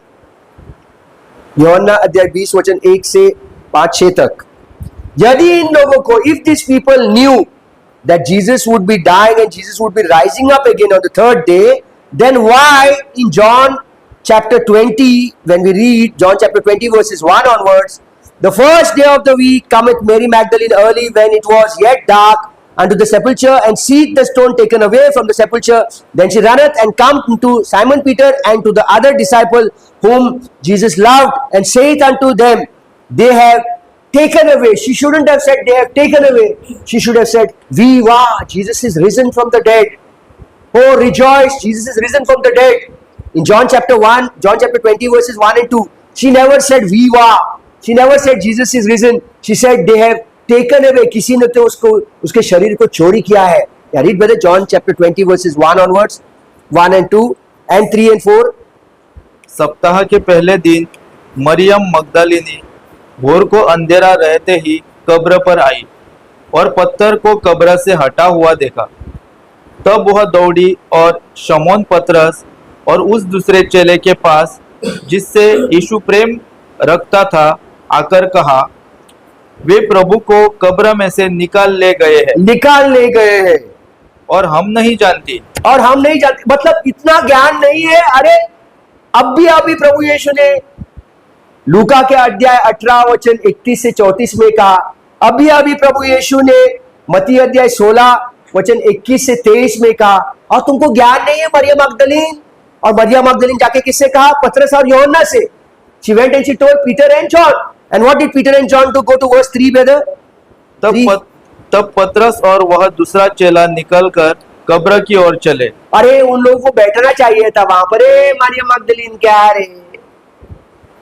Speaker 3: यूहन्ना अध्याय 20 वचन 1 से 5, 6 तक. यदि इन लोगों को, if these people knew that Jesus would be dying and Jesus would be rising up again on the third day, then why in John chapter 20, when we read John chapter 20 verses 1 onwards, the first day of the week cometh Mary Magdalene early when it was yet dark unto the sepulchre, and seeth the stone taken away from the sepulchre. Then she runneth and cometh to Simon Peter and to the other disciple whom Jesus loved, and saith unto them, They have taken away. She shouldn't have said they have taken away. She should have said, Viva, Jesus is risen from the dead. Oh, rejoice, Jesus is risen from the dead. In John chapter 1, John chapter 20 verses 1 and 2, she never said Viva. She never said Jesus is risen. She said they have taken away. किसी ने तो उसके शरीर को चोरी किया है. Yeah, read brother John chapter 20 verses 1 onwards, 1 and 2 and 3 and 4.
Speaker 4: सप्ताह के पहले दिन मरियम मगदलिनी भोर को अंधेरा रहते ही कब्र पर आई और पत्थर को कब्र से हटा हुआ देखा। तब वह दौड़ी और शमौन पतरस और उस दूसरे चेले के पास जिससे यीशु प्रेम रखता था आकर कहा, वे प्रभु को कब्र में से निकाल ले गए हैं और हम नहीं जानती।
Speaker 3: मतलब इतना ज्ञान नहीं है। अरे अभी प्रभु यीशु ने लूका के अध्याय 18 वचन 31 से 34 में कहा, अभी प्रभु यीशु ने मत्ती अध्याय 16 वचन 21 से 23 में कहा, और तुमको ज्ञान नहीं है मरियम मगदलीन। और मरियम मगदलीन जाके किससे कहा? पतरस और यूहन्ना से। She went and she told Peter and John. And what did Peter and John do? Go to verse 3 brother.
Speaker 4: तब पतरस और वह दूसरा चेला निकलकर कब्र की ओर चले।
Speaker 3: अरे उन लोगों को बैठना चाहिए था वहां पर। मरियम मगदलीन क्या रे,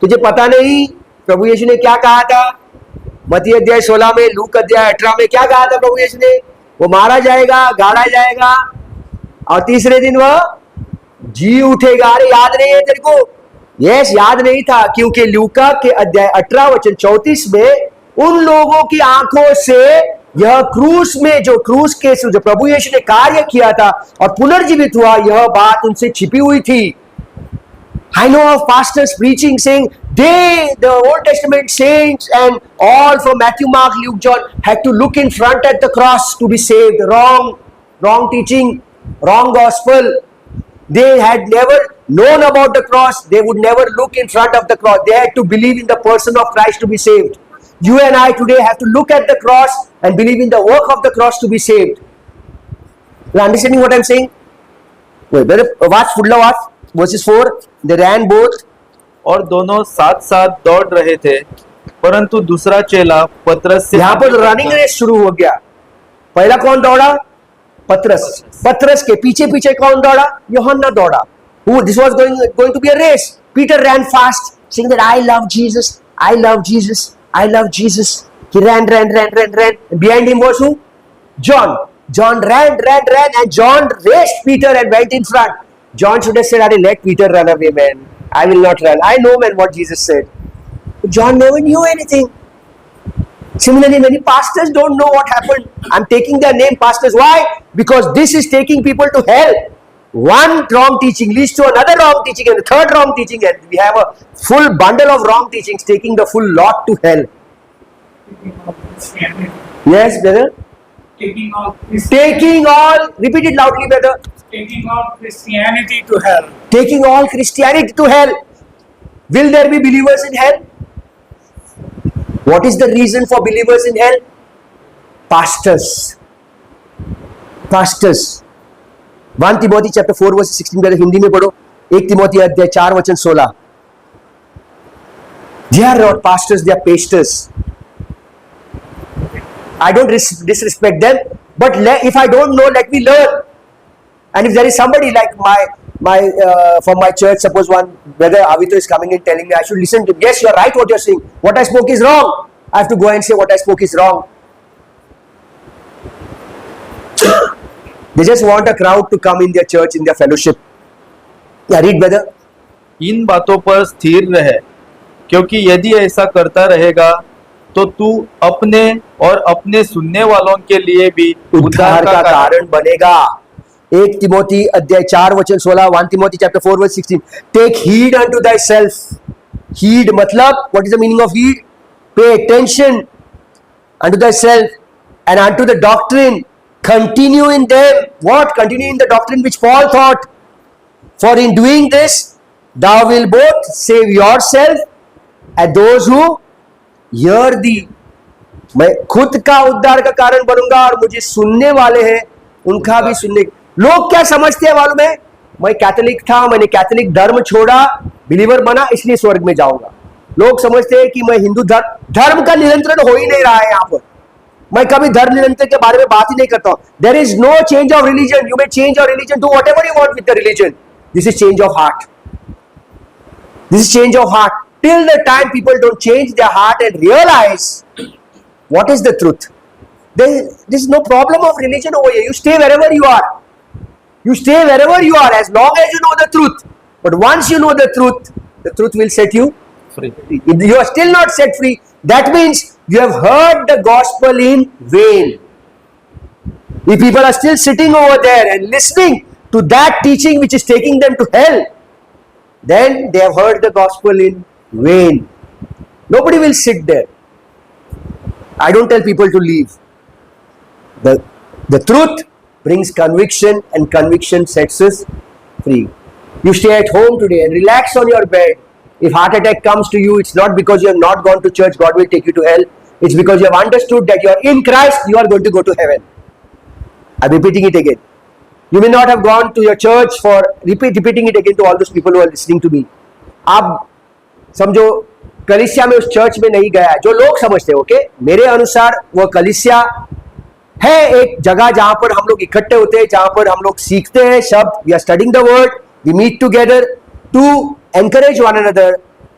Speaker 3: तुझे पता नहीं प्रभु यीशु ने क्या कहा था? मत्ती अध्याय 16 में, लूक अध्याय 18 में क्या कहा था प्रभु यीशु ने? वो मारा जाएगा, गाड़ा जाएगा और तीसरे दिन वह जी उठेगा। अरे याद नहीं है तेरे को? यस, याद नहीं था, क्योंकि लूका के अध्याय 18 वचन 34 में उन लोगों की आंखों से यह क्रूस में जो प्रभु यीशु ने कार्य किया था और पुनर्जीवित हुआ, यह बात उनसे छिपी हुई थी। I know of pastors preaching saying the Old Testament saints and all from Matthew, Mark, Luke, John had to look in front at the cross to be saved. Wrong teaching, wrong gospel. They had never known about the cross. They would never look in front of the cross. They had to believe in the person of Christ to be saved. You and I today have to look at the cross and believe in the work of the cross to be saved. You are understanding what I am saying? Wait, brother, watch. Verses 4, they ran both.
Speaker 4: और दोनों साथ साथ दौड़ रहे थे, परंतु दूसरा चेला पतरस से
Speaker 3: यहाँ पर रनिंग रेस शुरू हो गया। पहला कौन दौड़ा? पतरस के पीछे पीछे कौन दौड़ा? यूहन्ना दौड़ा। This was going to be a race. Peter ran fast, saying that I love Jesus, I love Jesus, I love Jesus. He ran. Behind him was who? John. John ran, and John raced Peter and went in front. John should have said, let Peter run away, man. I will not run. I know, man, what Jesus said. But John never knew anything. Similarly, many pastors don't know what happened. I'm taking their name, pastors. Why? Because this is taking people to hell. One wrong teaching leads to another wrong teaching and the third wrong teaching, and we have a full bundle of wrong teachings taking the full lot to hell. Yes, brother?
Speaker 2: Taking
Speaker 3: all, repeat it loudly, brother.
Speaker 2: Taking all Christianity to hell.
Speaker 3: Taking all Christianity to hell. Will there be believers in hell? What is the reason for believers in hell? Pastors. 1 Timothy chapter 4 verse 16 पहले हिंदी में पढ़ो। 1 Timothy अध्याय 4 वचन 16। They are not pastors, they are pastors. I don't disrespect them, but if I don't know, let me learn. And if there is somebody like from my church, suppose one brother Avito is coming and telling me I should listen to him. Yes, you are right what you are saying. What I spoke is wrong. I have to go and say what I spoke is wrong. They just want a crowd to come in their church, in their fellowship. Yeah, read brother.
Speaker 4: इन बातों पर स्थिर रहे, क्योंकि यदि ऐसा करता रहेगा तो तू अपने और अपने सुनने वालों के लिए भी
Speaker 3: उद्धार का कारण बनेगा। 1 Timothy अध्याय 4 वचन 16, 1 Timothy chapter 4 verse 16. Take heed unto thyself. Heed मतलब, what is the meaning of heed? Pay attention unto thyself and unto the doctrine. Continue in them. What? Continue in the doctrine which Paul taught. For in doing this, thou will both save yourself and those who hear thee. मैं खुद का उद्धार का कारण बनूंगा और मुझे सुनने वाले हैं उनका भी सुनने। लोग क्या समझते हैं मालूम है? मैं कैथोलिक था, मैंने कैथोलिक धर्म छोड़ा, बिलीवर बना, इसलिए स्वर्ग में जाऊंगा। लोग समझते हैं कि मैं हिंदू धर्म का नियंत्रण हो ही नहीं रहा है यहाँ पर। मैं कभी धर्म निरंतर के बारे में बात ही नहीं करता हूं। There is no change of religion. You may change your religion, do whatever you want with the religion. This is change of heart. This is change of heart. Till the time people don't change their heart and realise what is the truth, there is no problem of religion over here. You stay wherever you are. You stay wherever you are as long as you know the truth. But once you know the truth will set you
Speaker 4: free.
Speaker 3: If you are still not set free, that means you have heard the gospel in vain. If people are still sitting over there and listening to that teaching which is taking them to hell, then they have heard the gospel in vain. Nobody will sit there. I don't tell people to leave. The truth brings conviction, and conviction sets us free. You stay at home today and relax on your bed. If heart attack comes to you, it's not because you have not gone to church, God will take you to hell. It's because you have understood that you are in Christ, you are going to go to heaven. I'm repeating it again. You may not have gone to your church for repeating it again to all those people who are listening to me. आप समझो कलीसिया में उस church में नहीं गया, जो लोग समझते हैं, ओके, मेरे अनुसार वो कलीसिया है एक जगह जहां पर हम लोग इकट्ठे होते हैं, जहां पर हम लोग सीखते हैं शब्द, we are studying the word, we meet together to encourage one another,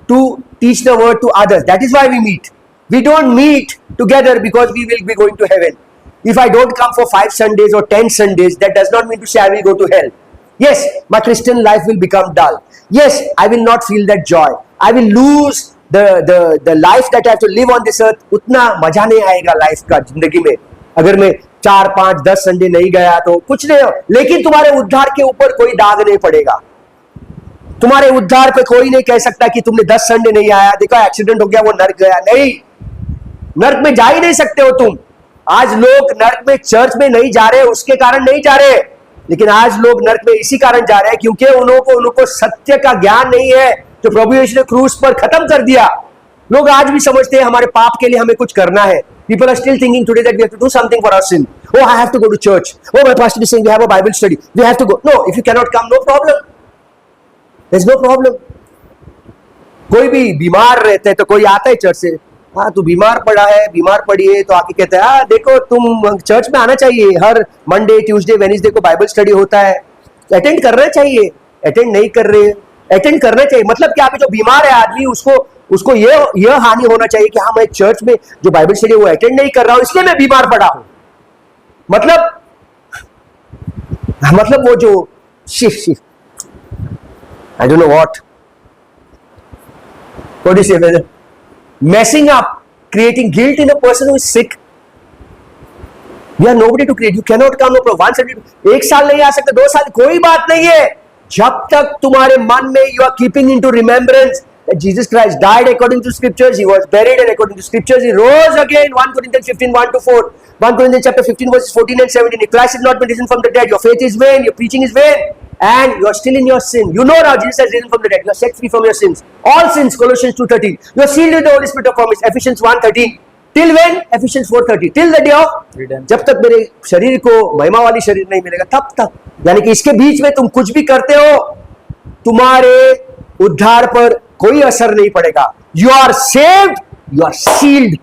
Speaker 3: to teach the word to others. That is why we meet. We don't meet together because we will be going to heaven. If I don't come for 5 Sundays or 10 Sundays, that does not mean to say I will go to hell. Yes, my Christian life will become dull. Yes, I will not feel that joy. I will lose the life that I have to live on this earth. उतना मजा नहीं आएगा life का, जिंदगी में. अगर मैं 4, 5, 10 Sunday नहीं गया तो कुछ नहीं हो, लेकिन तुम्हारे उद्धार के ऊपर कोई दाग नहीं पड़ेगा. तुम्हारे उद्धार पे कोई नहीं कह सकता कि तुमने 10 संडे नहीं आया, देखो एक्सीडेंट हो गया, वो नर्क गया. नहीं, नर्क में जा ही नहीं सकते हो तुम. आज लोग नर्क में चर्च में नहीं जा रहे, उसके कारण नहीं जा रहे, लेकिन आज लोग नर्क में इसी कारण जा रहे हैं क्योंकि उनको सत्य का ज्ञान नहीं है जो प्रभु यीशु ने क्रूस पर खत्म कर दिया. लोग आज भी समझते हैं हमारे पाप के लिए हमें कुछ करना है. People are still thinking today that we have to do something for our sin. Oh, I have to go to church. Oh, my pastor is saying we have a Bible study. We have to go. No, if you cannot come, no problem. There's no problem. कोई भी बीमार रहते हैं तो कोई आता है church से, हाँ तू बीमार पड़ा है, बीमार पड़ी है, तो आके कहते हैं हाँ देखो तुम चर्च में आना चाहिए, हर मंडे ट्यूसडे वेडनेसडे को बाइबल स्टडी होता है, अटेंड करना चाहिए. अटेंड नहीं कर रहे, अटेंड करना चाहिए. मतलब क्या, जो बीमार है आदमी उसको यह हानि होना चाहिए कि हाँ मैं चर्च में जो बाइबल स्टडी वो अटेंड नहीं कर रहा हूं इसलिए मैं बीमार पड़ा हूं. मतलब वो जो I don't know what is से messing up, creating guilt in a person who is sick. We are nobody to create. You cannot come, no problem. 1 Sunday, 1 साल नहीं आ सकते, 2 साल, कोई बात नहीं है. जब तक तुम्हारे मन में you are keeping into remembrance that Jesus Christ died according to scriptures, he was buried, and according to scriptures he rose again. 1 Corinthians 15, 1-4, 1 Corinthians chapter 15 verses 14 and 17. If Christ has not been risen from the dead, your faith is vain, your preaching is vain, and you are still in your sin. You know now Jesus has risen from the dead. You are set free from your sins, all sins. Colossians 2:13. You are sealed with the Holy Spirit of promise. Ephesians 1:13. Till when? Ephesians 4:30. Till the day of redemption. जब तक मेरे शरीर को महिमा वाली शरीर नहीं मिलेगा तब तक. यानी कि इसके बीच में तुम कुछ भी करते हो, तुम्हारे उद्धार पर कोई असर नहीं पड़ेगा. You are saved, you are sealed.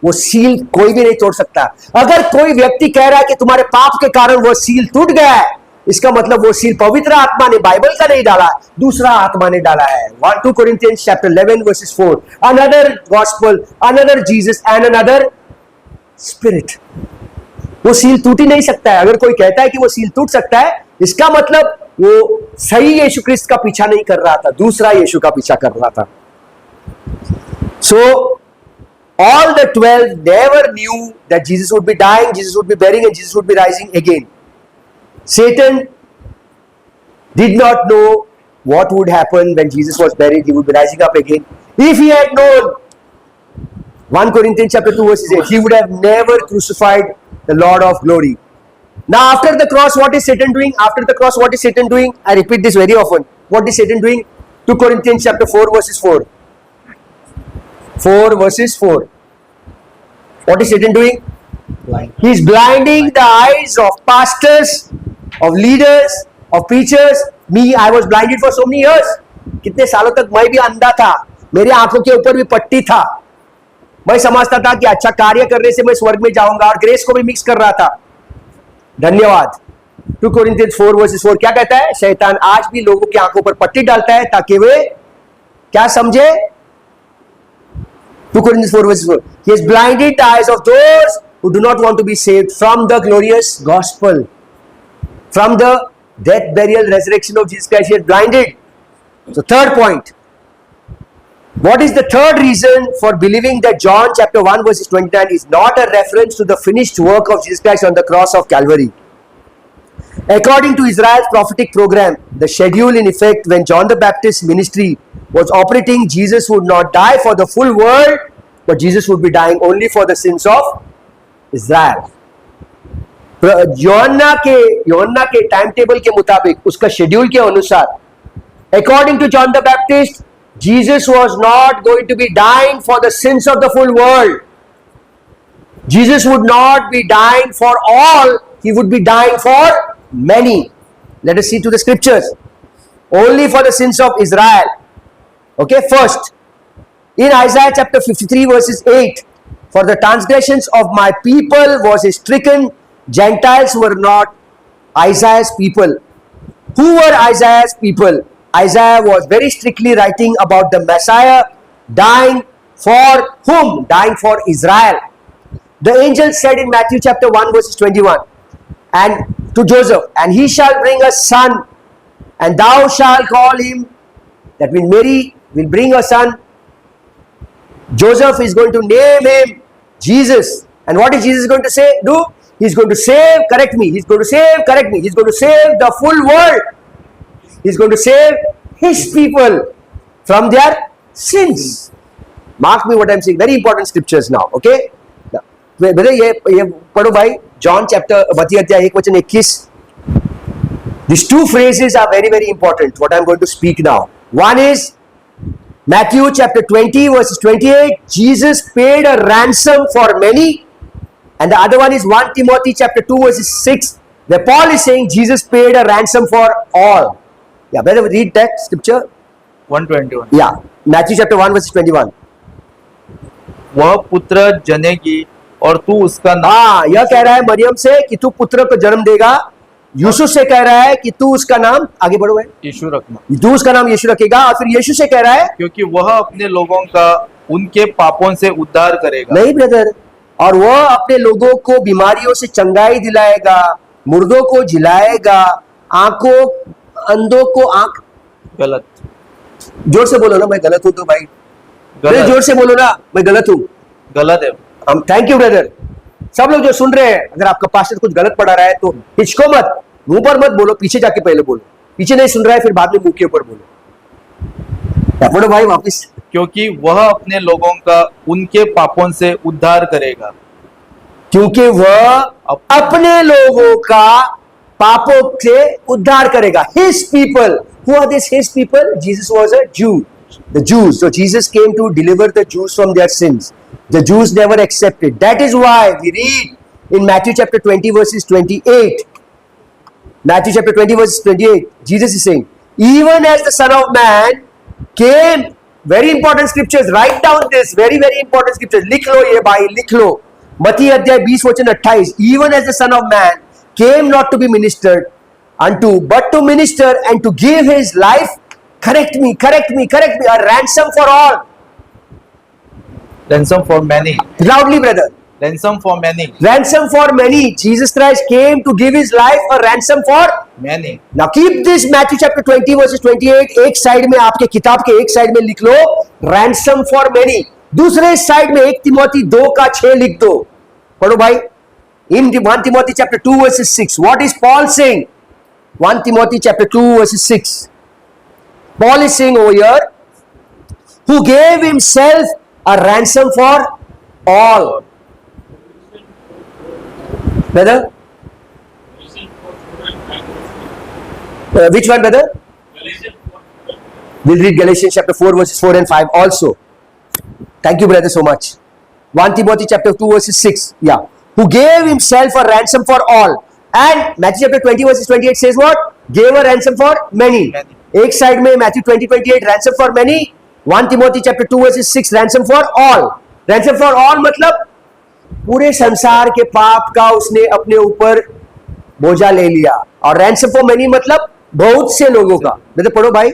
Speaker 3: वो सील कोई भी नहीं तोड़ सकता. अगर कोई व्यक्ति कह रहा है कि तुम्हारे पाप के कारण वो सील टूट गया है, इसका मतलब वो सील पवित्र आत्मा ने, बाइबल का नहीं डाला, दूसरा आत्मा ने डाला है. 1-2 Corinthians chapter 11 verses 4. Another gospel, another Jesus and another spirit. वो सील टूट ही नहीं सकता है. अगर कोई कहता है कि वो सील टूट सकता है, इसका मतलब वो सही यीशु क्रिस्त का पीछा नहीं कर रहा था, दूसरा यीशु का पीछा कर रहा था. So all the 12 never knew that Jesus would be dying, Jesus would be burying, and Jesus would be rising again. Satan did not know what would happen when Jesus was buried, he would be rising up again. If he had known, 1 Corinthians chapter 2 verses 8, he would have never crucified the Lord of glory. Now after the cross, what is Satan doing? After the cross, what is Satan doing? I repeat this very often. What is Satan doing? 2 Corinthians chapter 4 verses 4. 4 verses 4. What is Satan doing? He is blinding the eyes of pastors, of leaders, of preachers. Me, I was blinded for so many years. कितने सालों तक मैं भी अंधा था. मेरी आंखों के ऊपर भी पट्टी था, मैं समझता था कि अच्छा कार्य करने से मैं स्वर्ग में जाऊंगा, और ग्रेस को भी मिक्स कर रहा था। धन्यवाद। 2 Corinthians 4:4 क्या कहता है? शैतान आज भी लोगों की आंखों पर पट्टी डालता है ताकि वे क्या समझे? 2 Corinthians 4:4 He has blinded the eyes of those who do not want to be saved from the glorious gospel, from the death, burial, resurrection of Jesus Christ. He has blinded. So third point, what is the third reason for believing that John chapter 1 verses 29 is not a reference to the finished work of Jesus Christ on the cross of Calvary? According to Israel's prophetic program, the schedule in effect when John the Baptist's ministry was operating, Jesus would not die for the full world, but Jesus would be dying only for the sins of Israel. Yohanna के time table के मुताबिक, उसका schedule के अनुसार, according to John the Baptist, Jesus was not going to be dying for the sins of the full world. Jesus would not be dying for all, he would be dying for many. Let us see to the scriptures. Only for the sins of Israel. Okay, first, in Isaiah chapter 53 verses 8, for the transgressions of my people was he stricken. Gentiles were not Isaiah's people. Who were Isaiah's people? Isaiah was very strictly writing about the Messiah dying for whom? Dying for Israel. The angel said in Matthew chapter 1 verses 21, and to Joseph, and he shall bring a son, and thou shalt call him, that means Mary will bring a son. Joseph is going to name him Jesus. And what is Jesus going to say? Do? He's going to save, correct me. He's going to save, correct me. He's going to save the full world. He's going to save his people from their sins. Mark me what I'm saying. Very important scriptures now. Okay? Brother, ये पढ़ो भाई. John chapter 1:21. These two phrases are very, very important. What I'm going to speak now. One is Matthew chapter 20 verses 28. Jesus paid a ransom for many. And the other one is 1 Timothy chapter 2 verses 6, where Paul is saying Jesus paid a ransom for all. Yeah, brother, read that scripture.
Speaker 4: 121
Speaker 3: Yeah, Matthew chapter 1 verses 21.
Speaker 4: वह पुत्र जनेगी और तू उसका नाम
Speaker 3: हाँ, यह कह रहा है मरियम से कि तू पुत्र को जन्म देगा. यूसुफ से कह रहा है कि तू उसका नाम, आगे बढ़ो भाई,
Speaker 4: यीशु रखना,
Speaker 3: तू उसका नाम यीशु रखेगा. और फिर यीशु से कह रहा है
Speaker 4: क्योंकि वह अपने लोगों का उनके पापों से उद्धार करेगा.
Speaker 3: नहीं ब्रदर, और वह अपने लोगों को बीमारियों से चंगाई दिलाएगा, मुर्दों को जिलाएगा, आंखों अंधों को आंख.
Speaker 4: गलत.
Speaker 3: जोर से बोलो ना, मैं गलत हूं तो भाई.
Speaker 4: गलत.
Speaker 3: जोर से बोलो ना, मैं गलत हूं.
Speaker 4: गलत है.
Speaker 3: हम थैंक यू ब्रदर. सब लोग जो सुन रहे हैं, अगर आपका पास्टर कुछ गलत पढ़ा रहा है तो हिचको मत, मुंह पर मत बोलो, पीछे जाके पहले बोलो. पीछे नहीं सुन रहा है फिर बाद में मुंह के ऊपर बोलो. बोलो भाई वापिस.
Speaker 4: क्योंकि वह अपने लोगों का उनके पापों से उद्धार करेगा.
Speaker 3: क्योंकि वह अपने लोगों का पापों से उद्धार करेगा. His people. Who are these his people? Jesus was a Jew. The Jews. So Jesus came to deliver the Jews from their sins. The Jews never accepted. That is why we read in Matthew chapter 20 verses 28. Matthew chapter 20 verses 28. Jesus is saying, even as the Son of Man came. Very important scriptures. Write down this. Very, very important scriptures. लिख लो ये भाई, लिख लो. मत्ती अध्याय 20 वचन 28. Even as the Son of Man came not to be ministered unto, but to minister and to give his life. Correct me, correct me, correct me. A ransom for all.
Speaker 4: Ransom for many.
Speaker 3: Loudly, brother.
Speaker 4: Ransom for many.
Speaker 3: Ransom for many. Jesus Christ came to give his life a ransom for
Speaker 4: Many.
Speaker 3: Now keep this Matthew chapter 20 verses 28 एक side में, आपके किताब के एक side में लिख लो ransom for many. दूसरे side में 1 तिमोथी 2:6 लिख दो. पढ़ो भाई. In 1 Timothy chapter 2 verses 6, what is Paul saying? 1 Timothy chapter 2 verses 6. Paul is saying over here, who gave himself a ransom for all. Brother? Which one, brother? We'll read Galatians chapter 4 verses 4 and 5 also. Thank you, brother, so much. 1 Timothy chapter 2 verses 6. Yeah. Who gave himself a ransom for all. And Matthew chapter 20 verses 28 says what? Gave a ransom for many. एक side में Matthew 20:28 ransom for many. 1 Timothy chapter 2 verses 6, ransom for all. Ransom for all मतलब पूरे संसार के पाप का उसने अपने ऊपर बोझा ले लिया. और ransom for many मतलब बहुत से लोगों का. तो पढ़ो भाई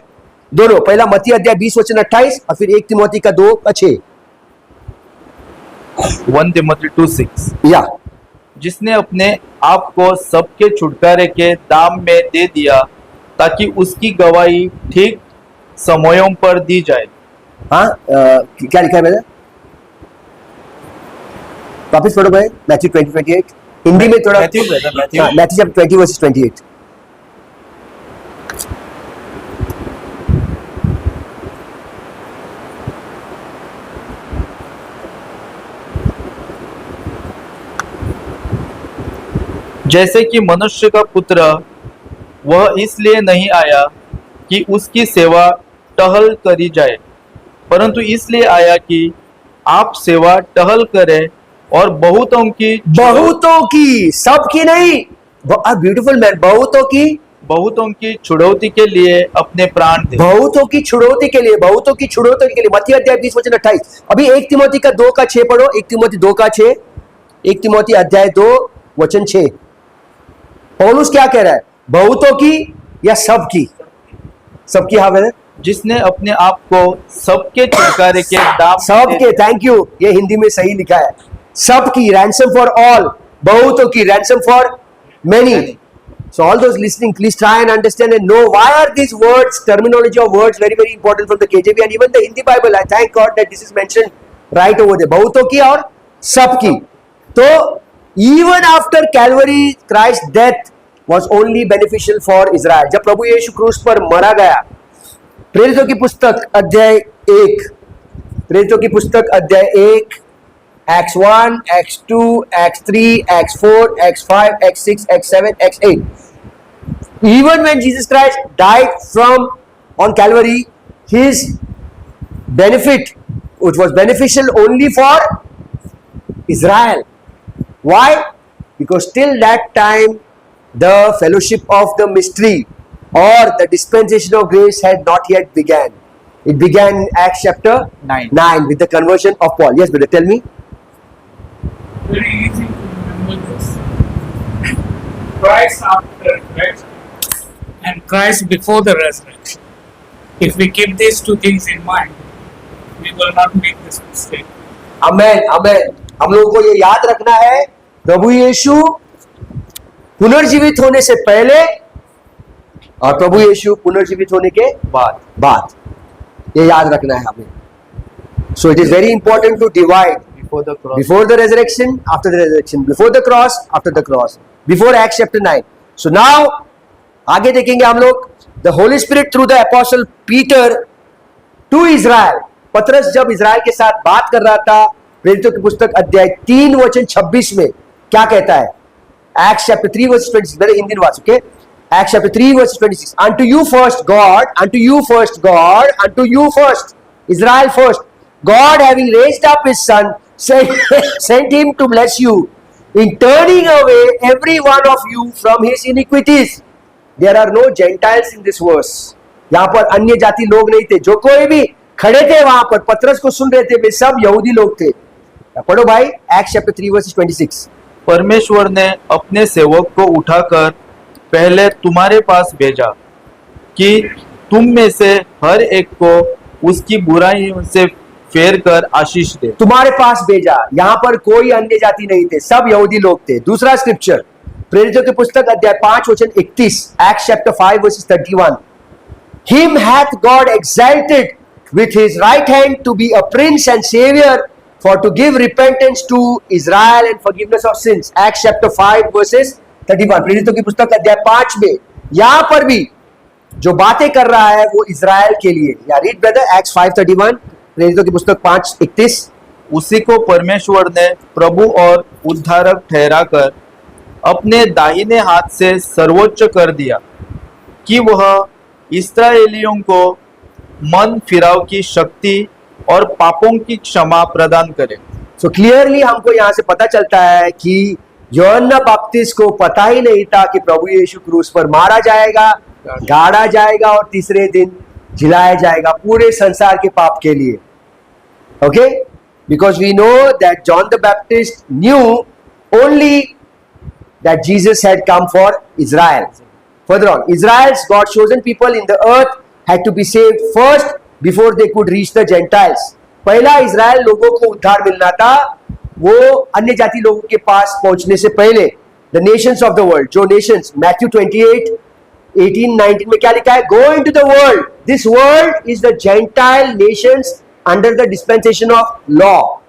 Speaker 3: दोनों, पहला मत्ती अध्याय 20 वचन 28 और फिर 1 तिमोथी का 2:6.
Speaker 4: 1 Timothy 2:6
Speaker 3: या
Speaker 4: जिसने अपने आप को सबके छुटकारे के दाम में दे दिया ताकि उसकी गवाही ठीक समयों पर दी जाए.
Speaker 3: हाँ, क्या लिखा है मैंने? वापिस पढ़ो भाई, मैथ्यू 20:28. हिंदी में थोड़ा
Speaker 4: मैथ्यू brother, मैथ्यू.
Speaker 3: हाँ, मैथ्यू चैप्टर 20 वर्सेस 28.
Speaker 4: जैसे कि मनुष्य का पुत्र वह इसलिए नहीं आया कि उसकी सेवा टहल करी जाए, परंतु इसलिए आया कि आप सेवा टहल करें और बहुतों की
Speaker 3: सबकी नहीं. ब्यूटीफुल मैन,
Speaker 4: बहुतों की छुड़ौती के लिए अपने प्राण दे.
Speaker 3: बहुतों की छुड़ौती के लिए, मत्ती अध्याय 20 वचन 28. अभी 1 तिमोथी का 2:6 पढ़ो. 1 तिमोथी 2:6. 1 तिमोथी अध्याय 2 वचन 6. पौलुस क्या कह रहा है? बहुतों की या सबकी? सबकी. हाँ मैंने
Speaker 4: जिसने अपने आप को सबके छुटकारे के दाम में
Speaker 3: सबके, थैंक यू, ये हिंदी में सही लिखा है. सबकी, रैंसम फॉर ऑल. बहुतों की, ransom for many. So all those listening, please try and understand and know why are these words, terminology of words very very important from the KJV and even the Hindi Bible. I thank God that this is mentioned right over there. बहुतों की और सबकी. तो even after Calvary, Christ's death was only beneficial for Israel. जब प्रभु यीशु क्रूस पर मरा गया, प्रेरितों की पुस्तक अध्याय 1, प्रेरितों की पुस्तक अध्याय 1, Acts 1, Acts 2, Acts 3, Acts 4, Acts 5, Acts 6, Acts 7, Acts 8. Even when Jesus Christ died on Calvary, his benefit, which was beneficial only for Israel. Why? Because till that time, the fellowship of the mystery or the dispensation of grace had not yet began. It began in Acts chapter 9 with the conversion of Paul. Yes, brother, tell me.
Speaker 2: Very easy to remember this. Christ after the resurrection and Christ before the resurrection. If we keep these two things in mind, we will not make this mistake.
Speaker 3: Amen, amen. हम लोगों को ये याद रखना है, प्रभु यीशु पुनर्जीवित होने से पहले और प्रभु यीशु पुनर्जीवित होने के बाद ये याद रखना है हमें. So it is very important to divide
Speaker 4: before the cross.
Speaker 3: before the resurrection, after the resurrection, before the cross, after the cross, before Acts chapter 9. So now आगे देखेंगे हम लोग the Holy Spirit through the apostle Peter to Israel. पतरस जब Israel के साथ बात कर रहा था, प्रेरितों की पुस्तक अध्याय 3 वचन 26 में क्या कहता है? Acts chapter 3 verse 26. मेरे हिंदी अनुवाद, okay? Acts chapter 3 verse 26. Unto you first God, Israel first, God having raised up his son, sent him to bless you in turning away every one of you from his iniquities. There are no Gentiles in this verse. यहाँ पर अन्य जाति लोग नहीं थे. जो कोई भी खड़े थे वहां पर पतरस को सुन रहे थे, वे सब यहूदी लोग थे. पढ़ो भाई, Acts chapter 3 verse 26.
Speaker 4: परमेश्वर ने अपने सेवक को उठाकर पहले तुम्हारे पास भेजा कि तुम में से हर एक को उसकी बुराइयों से फेर कर आशीष दे.
Speaker 3: तुम्हारे पास भेजा, यहाँ पर कोई अन्य जाति नहीं थे, सब यहूदी लोग थे. दूसरा स्क्रिप्चर, प्रेरितों की पुस्तक अध्याय 5 वचन 31. Acts chapter 5 verses 31. Him hath God exalted with his right hand to be a prince and savior, for to give repentance to Israel and forgiveness of sins. Acts chapter 5 verses 31. प्रेरितों की पुस्तक अध्याय 5 में यहाँ पर भी जो बातें कर रहा है वो इज़राइल के लिए. या रीड ब्रदर, Acts 5:31, प्रेरितों की पुस्तक 5:31.
Speaker 4: उसी को परमेश्वर ने प्रभु और उद्धारक ठहराकर अपने दाहिने हाथ से सर्वोच्च कर दिया कि वह इस्राएलियों को मन फिराव की शक्ति और पापों की क्षमा प्रदान करे.
Speaker 3: सो क्लियरली हमको यहाँ से पता चलता है कि यूहन्ना बपतिस्मा को पता ही नहीं था कि प्रभु यीशु क्रूस पर मारा जाएगा, गाड़ा जाएगा और तीसरे दिन झिलाया जाएगा पूरे संसार के पाप के लिए. Okay? Because we know that John the Baptist knew only that Jesus had come for Israel. Further on, Israel's God chosen people in the earth had to be saved first before they could reach the Gentiles. पहला Israel लोगों को उद्धार मिलना था, वो अन्य जाति लोगों के पास पहुंचने से पहले. The nations of the world, जो nations, Matthew 28, 18, 19 में क्या लिखा है? Go into the world. This world is the Gentile nations under the dispensation of law.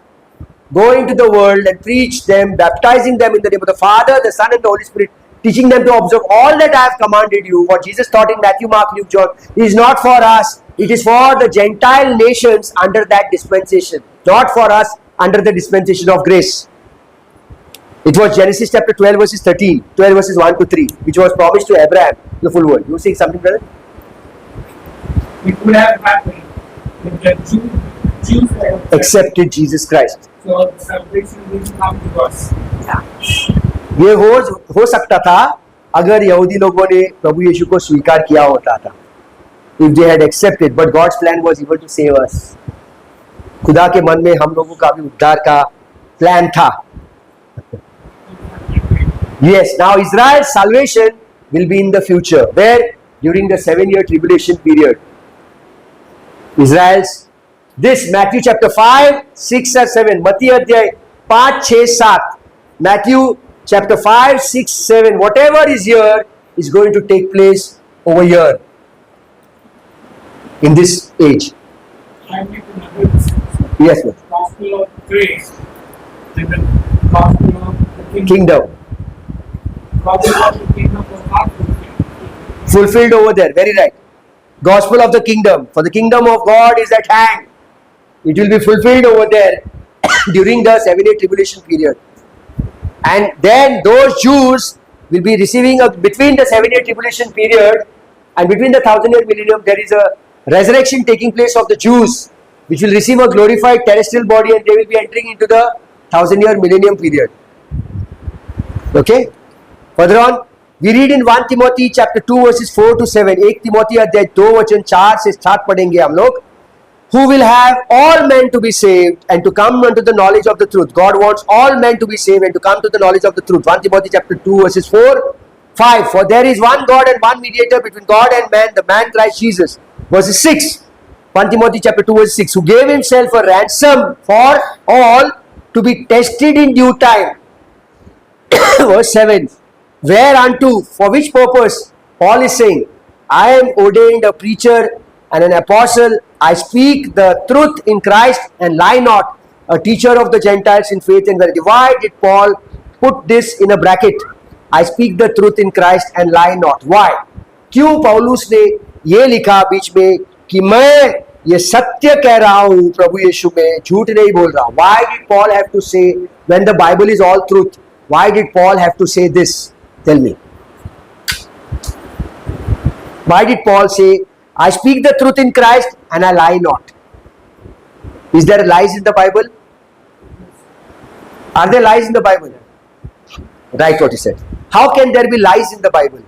Speaker 3: Go into the world and preach them, baptizing them in the name of the Father, the Son, and the Holy Spirit, teaching them to observe all that I have commanded you. What Jesus taught in Matthew, Mark, Luke, John is not for us. It is for the Gentile nations under that dispensation, not for us under the dispensation of grace. It was Genesis chapter 12 verses 13, 12 verses 1 to 3, which was promised to Abraham, the full world. You were saying something, brother?
Speaker 2: It would have happened if the Jews had
Speaker 3: Accepted Jesus Christ.
Speaker 2: So the salvation will come to us.
Speaker 3: ये हो सकता था अगर यहूदी लोगों ने प्रभु यीशु को स्वीकार किया होता था. If they had accepted, but God's plan was able to save us. खुदा के मन में हम लोगों का भी उद्धार का प्लान था. Yes, now Israel's salvation will be in the future, where during the 7-year tribulation period, Israel's, this Matthew chapter 5, 6 or 7, मत्ती अध्याय 5, 6, 7, Matthew chapter 5, 6, 7, whatever is here is going to take place over here in this age.
Speaker 2: I make another distinction.
Speaker 3: Yes, sir.
Speaker 2: Gospel of grace and the gospel of the kingdom.
Speaker 3: Kingdom
Speaker 2: Gospel of the kingdom was not fulfilled.
Speaker 3: fulfilled over there, very right. Gospel of the kingdom, for the kingdom of God is at hand. It will be fulfilled over there during the 7-year tribulation period. And then those Jews will be receiving between the 7-year tribulation period and between the 1000-year millennium, there is a resurrection taking place of the Jews, which will receive a glorified terrestrial body, and they will be entering into the 1000-year millennium period. Okay? Further on, we read in 1 Timothy chapter 2 verses 4 to 7. 1 Timothy अध्याय 2 वचन 4 से 7 पढ़ेंगे हम लोग. Who will have all men to be saved and to come unto the knowledge of the truth. God wants all men to be saved and to come to the knowledge of the truth. 1 Timothy chapter 2 verses 4, 5. For there is one God and one mediator between God and man, the man Christ Jesus. Verses 6. 1 Timothy chapter 2 verse 6. Who gave himself a ransom for all to be tested in due time. Verse 7. Whereunto, for which purpose, Paul is saying, I am ordained a preacher and an apostle. I speak the truth in Christ and lie not, a teacher of the Gentiles in faith and verity. Why did Paul put this in a bracket? I speak the truth in Christ and lie not. Why? क्यों पौलुस ने ये लिखा बीच में कि मैं ये सत्य कह रहा हूँ प्रभु यीशु में, झूठ नहीं बोल रहा. Why did Paul have to say, when the Bible is all truth, why did Paul have to say this? Tell me. Why did Paul say, I speak the truth in Christ and I lie not? Is there lies in the Bible? Are there lies in the Bible? Right, what he said. How can there be lies in the Bible?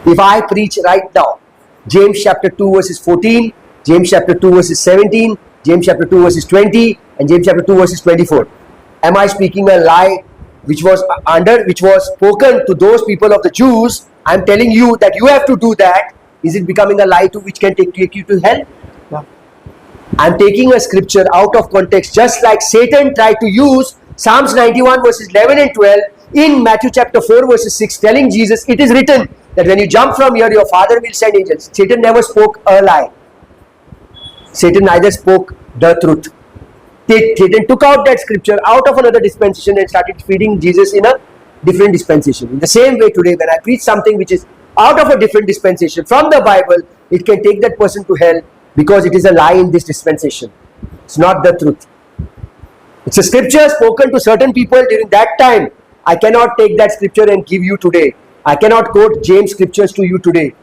Speaker 3: If I preach right now, James chapter 2 verses 14, James chapter 2 verses 17, James chapter 2 verses 20, and James chapter 2 verses 24. Am I speaking a lie which was spoken to those people of the Jews? I am telling you that you have to do that. Is it becoming a lie too, which can take you to hell? Yeah. I am taking a scripture out of context, just like Satan tried to use Psalms 91 verses 11 and 12 in Matthew chapter 4 verses 6, telling Jesus, it is written that when you jump from here, your Father will send angels. Satan never spoke a lie. Satan neither spoke the truth. Satan took out that scripture out of another dispensation and started feeding Jesus in a different dispensation. In the same way today, when I preach something which is out of a different dispensation from the Bible, it can take that person to hell because it is a lie in this dispensation. It's not the truth. It's a scripture spoken to certain people during that time. I cannot take that scripture and give you today. I cannot quote James scriptures to you today.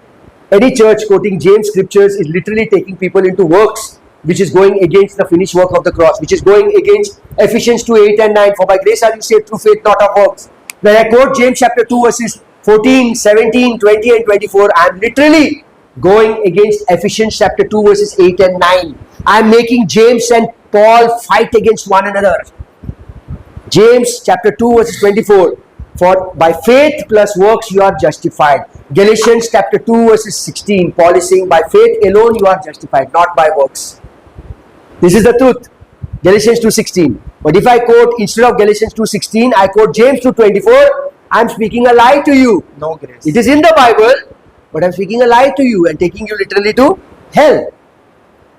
Speaker 3: Any church quoting James scriptures is literally taking people into works which is going against the finished work of the cross, which is going against Ephesians 2, 8 and 9. For by grace are you saved through faith, not of works. When I quote James chapter 2 verses 14, 17, 20 and 24, I am literally going against Ephesians chapter 2 verses 8 and 9. I am making James and Paul fight against one another. James chapter 2 verses 24. For by faith plus works you are justified. Galatians chapter 2 verses 16. Paul is saying by faith alone you are justified, not by works. This is the truth. Galatians 2:16. But if I quote instead of Galatians 2:16, I quote James 2:24, I am speaking a lie to you.
Speaker 4: No grace.
Speaker 3: It is in the Bible, but I am speaking a lie to you and taking you literally to hell.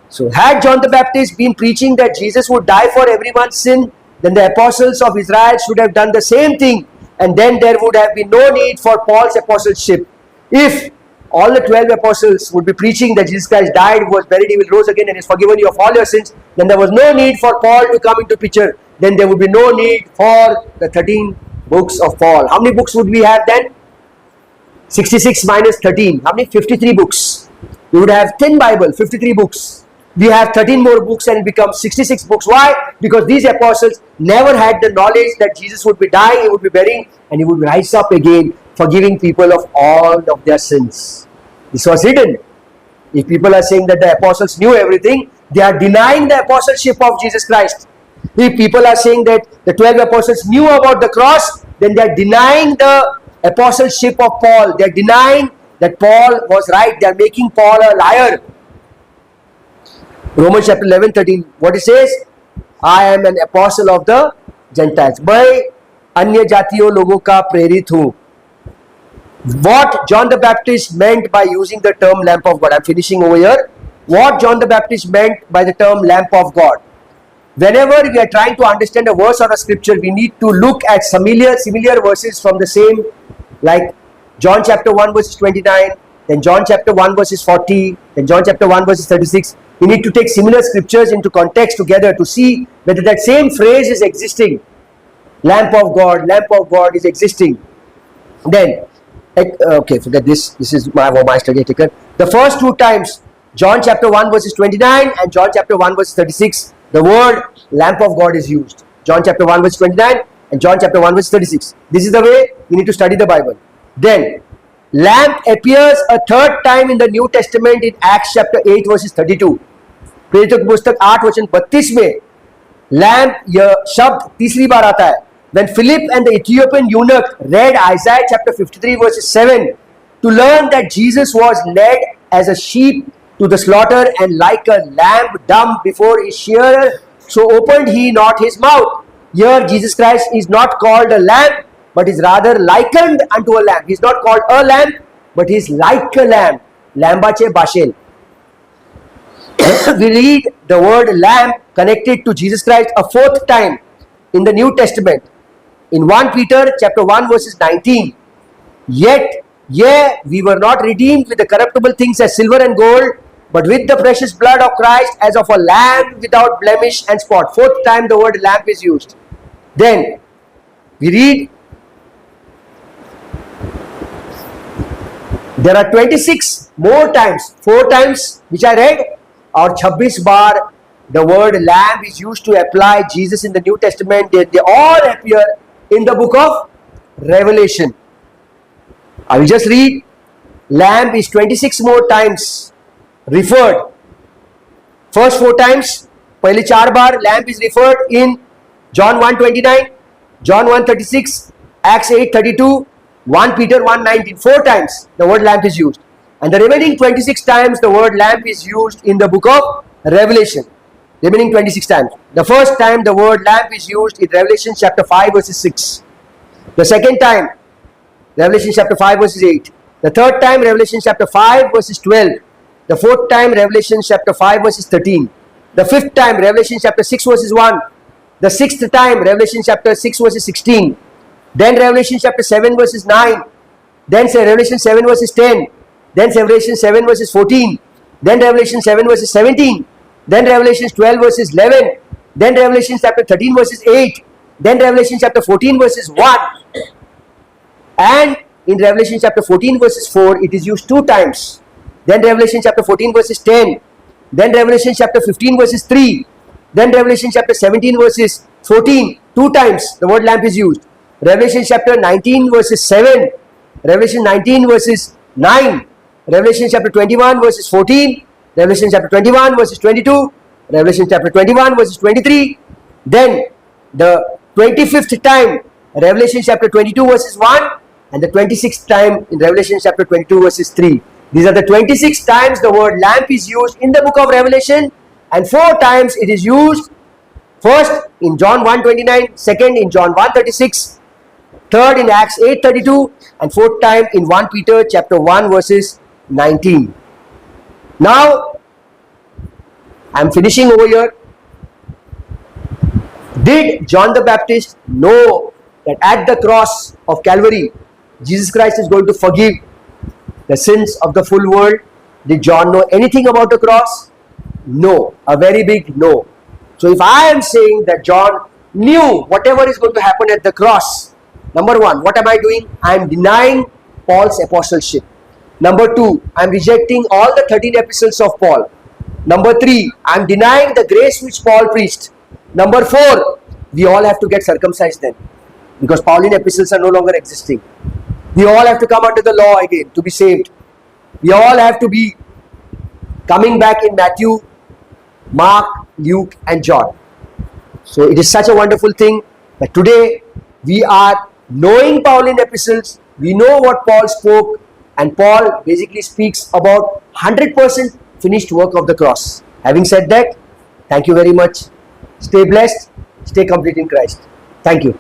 Speaker 3: So had John the Baptist been preaching that Jesus would die for everyone's sin, then the apostles of Israel should have done the same thing, and then there would have been no need for Paul's apostleship. If all the 12 apostles would be preaching that Jesus Christ died, was buried, he will rose again and has forgiven you of all your sins, then there was no need for Paul to come into picture. Then there would be no need for the 13 books of Paul. How many books would we have then? 66 minus 13. How many? 53 books. We would have 10 Bible, 53 books. We have 13 more books and it becomes 66 books. Why? Because these apostles never had the knowledge that Jesus would be dying, he would be buried, and he would rise up again, forgiving people of all of their sins. This was hidden. If people are saying that the apostles knew everything, they are denying the apostleship of Jesus Christ. If people are saying that the 12 apostles knew about the cross, then they are denying the apostleship of Paul. They are denying that Paul was right. They are making Paul a liar. Romans chapter 11:13, what it says? I am an apostle of the Gentiles. मैं अन्य जातियों लोगों का प्रेरित हूँ. What John the Baptist meant by using the term lamp of God. I'm finishing over here. What John the Baptist meant by the term lamp of God. Whenever we are trying to understand a verse or a scripture, we need to look at similar verses from the same, like John chapter 1 verses 29, then John chapter 1 verses 40, then John chapter 1 verses 36. We need to take similar scriptures into context together to see whether that same phrase is existing. Lamp of God is existing. Then, okay, forget this. This is my study ticket. The first two times, John chapter 1 verses 29 and John chapter 1 verses 36, the word lamp of God is used. John chapter 1 verse 29 and John chapter 1 verse 36. This is the way you need to study the Bible. Then, lamp appears a third time in the New Testament in Acts chapter 8 verses 32. प्रेरितों की पुस्तक 8 वचन 32 में lamp यह शब्द तीसरी बार आता है. When Philip and the Ethiopian eunuch read Isaiah chapter 53 verses 7 to learn that Jesus was led as a sheep to the slaughter and like a lamb dumb before his shearer, so opened he not his mouth. Here Jesus Christ is not called a lamb, but is rather likened unto a lamb. He is not called a lamb, but he is like a lamb. Lambache Bashel. We read the word lamb connected to Jesus Christ a fourth time in the New Testament. In 1 Peter chapter 1 verses 19. Yet, we were not redeemed with the corruptible things as silver and gold, but with the precious blood of Christ as of a lamb without blemish and spot. Fourth time the word lamp is used. Then, we read, there are 26 more times, 4 times which I read, or 26 bar the word lamb is used to apply Jesus in the New Testament. They all appear in the book of Revelation. I will just read. Lamb is 26 more times referred. First 4 times, पहले 4 बार lamb is referred in John 1:29, John 1:36, Acts 8:32, 1 Peter 1:19. 4 times the word lamp is used. And the remaining 26 times the word lamp is used in the book of Revelation. Remaining 26 times. The first time the word lamp is used in Revelation chapter 5 verses 6. The second time, Revelation chapter 5 verses 8. The third time, Revelation chapter 5 verses 12. The fourth time, Revelation chapter 5 verses 13. The fifth time, Revelation chapter 6 verses 1. The sixth time, Revelation chapter 6 verses 16. Then Revelation chapter 7 verses 9. Then Revelation 7 verses 10. Then Revelation 7 verses 14. Then Revelation 7 verses 17. Then Revelation 12 verses 11. Then Revelation chapter 13 verses 8. Then Revelation chapter 14 verses 1. And in Revelation chapter 14 verses 4, it is used 2 times. Then Revelation chapter 14 verses 10. Then Revelation chapter 15 verses 3. Then Revelation chapter 17 verses 14. 2 times the word lamp is used. Revelation chapter 19 verses 7. Revelation 19 verses 9. Revelation chapter 21 verses 14, Revelation chapter 21 verses 22, Revelation chapter 21 verses 23. Then the 25th time, Revelation chapter 22 verses 1, and the 26th time in Revelation chapter 22 verses 3. These are the 26 times the word lamp is used in the book of Revelation, and 4 times it is used. First in John 1:29, second in John 1:36, third in Acts 8:32, and fourth time in 1 Peter chapter 1 verses 19. Now I'm finishing over here. Did John the Baptist know that at the cross of Calvary, Jesus Christ is going to forgive the sins of the full world? Did John know anything about the cross? No, a very big no. So if I am saying that John knew whatever is going to happen at the cross, number one, what am I doing? I am denying Paul's apostleship. Number two, I am rejecting all the 13 epistles of Paul. Number three, I am denying the grace which Paul preached. Number four, we all have to get circumcised then, because Pauline epistles are no longer existing. We all have to come under the law again to be saved. We all have to be coming back in Matthew, Mark, Luke and John. So it is such a wonderful thing that today we are knowing Pauline epistles. We know what Paul spoke, and Paul basically speaks about 100% finished work of the cross. Having said that, thank you very much. Stay blessed, stay complete in Christ. Thank you.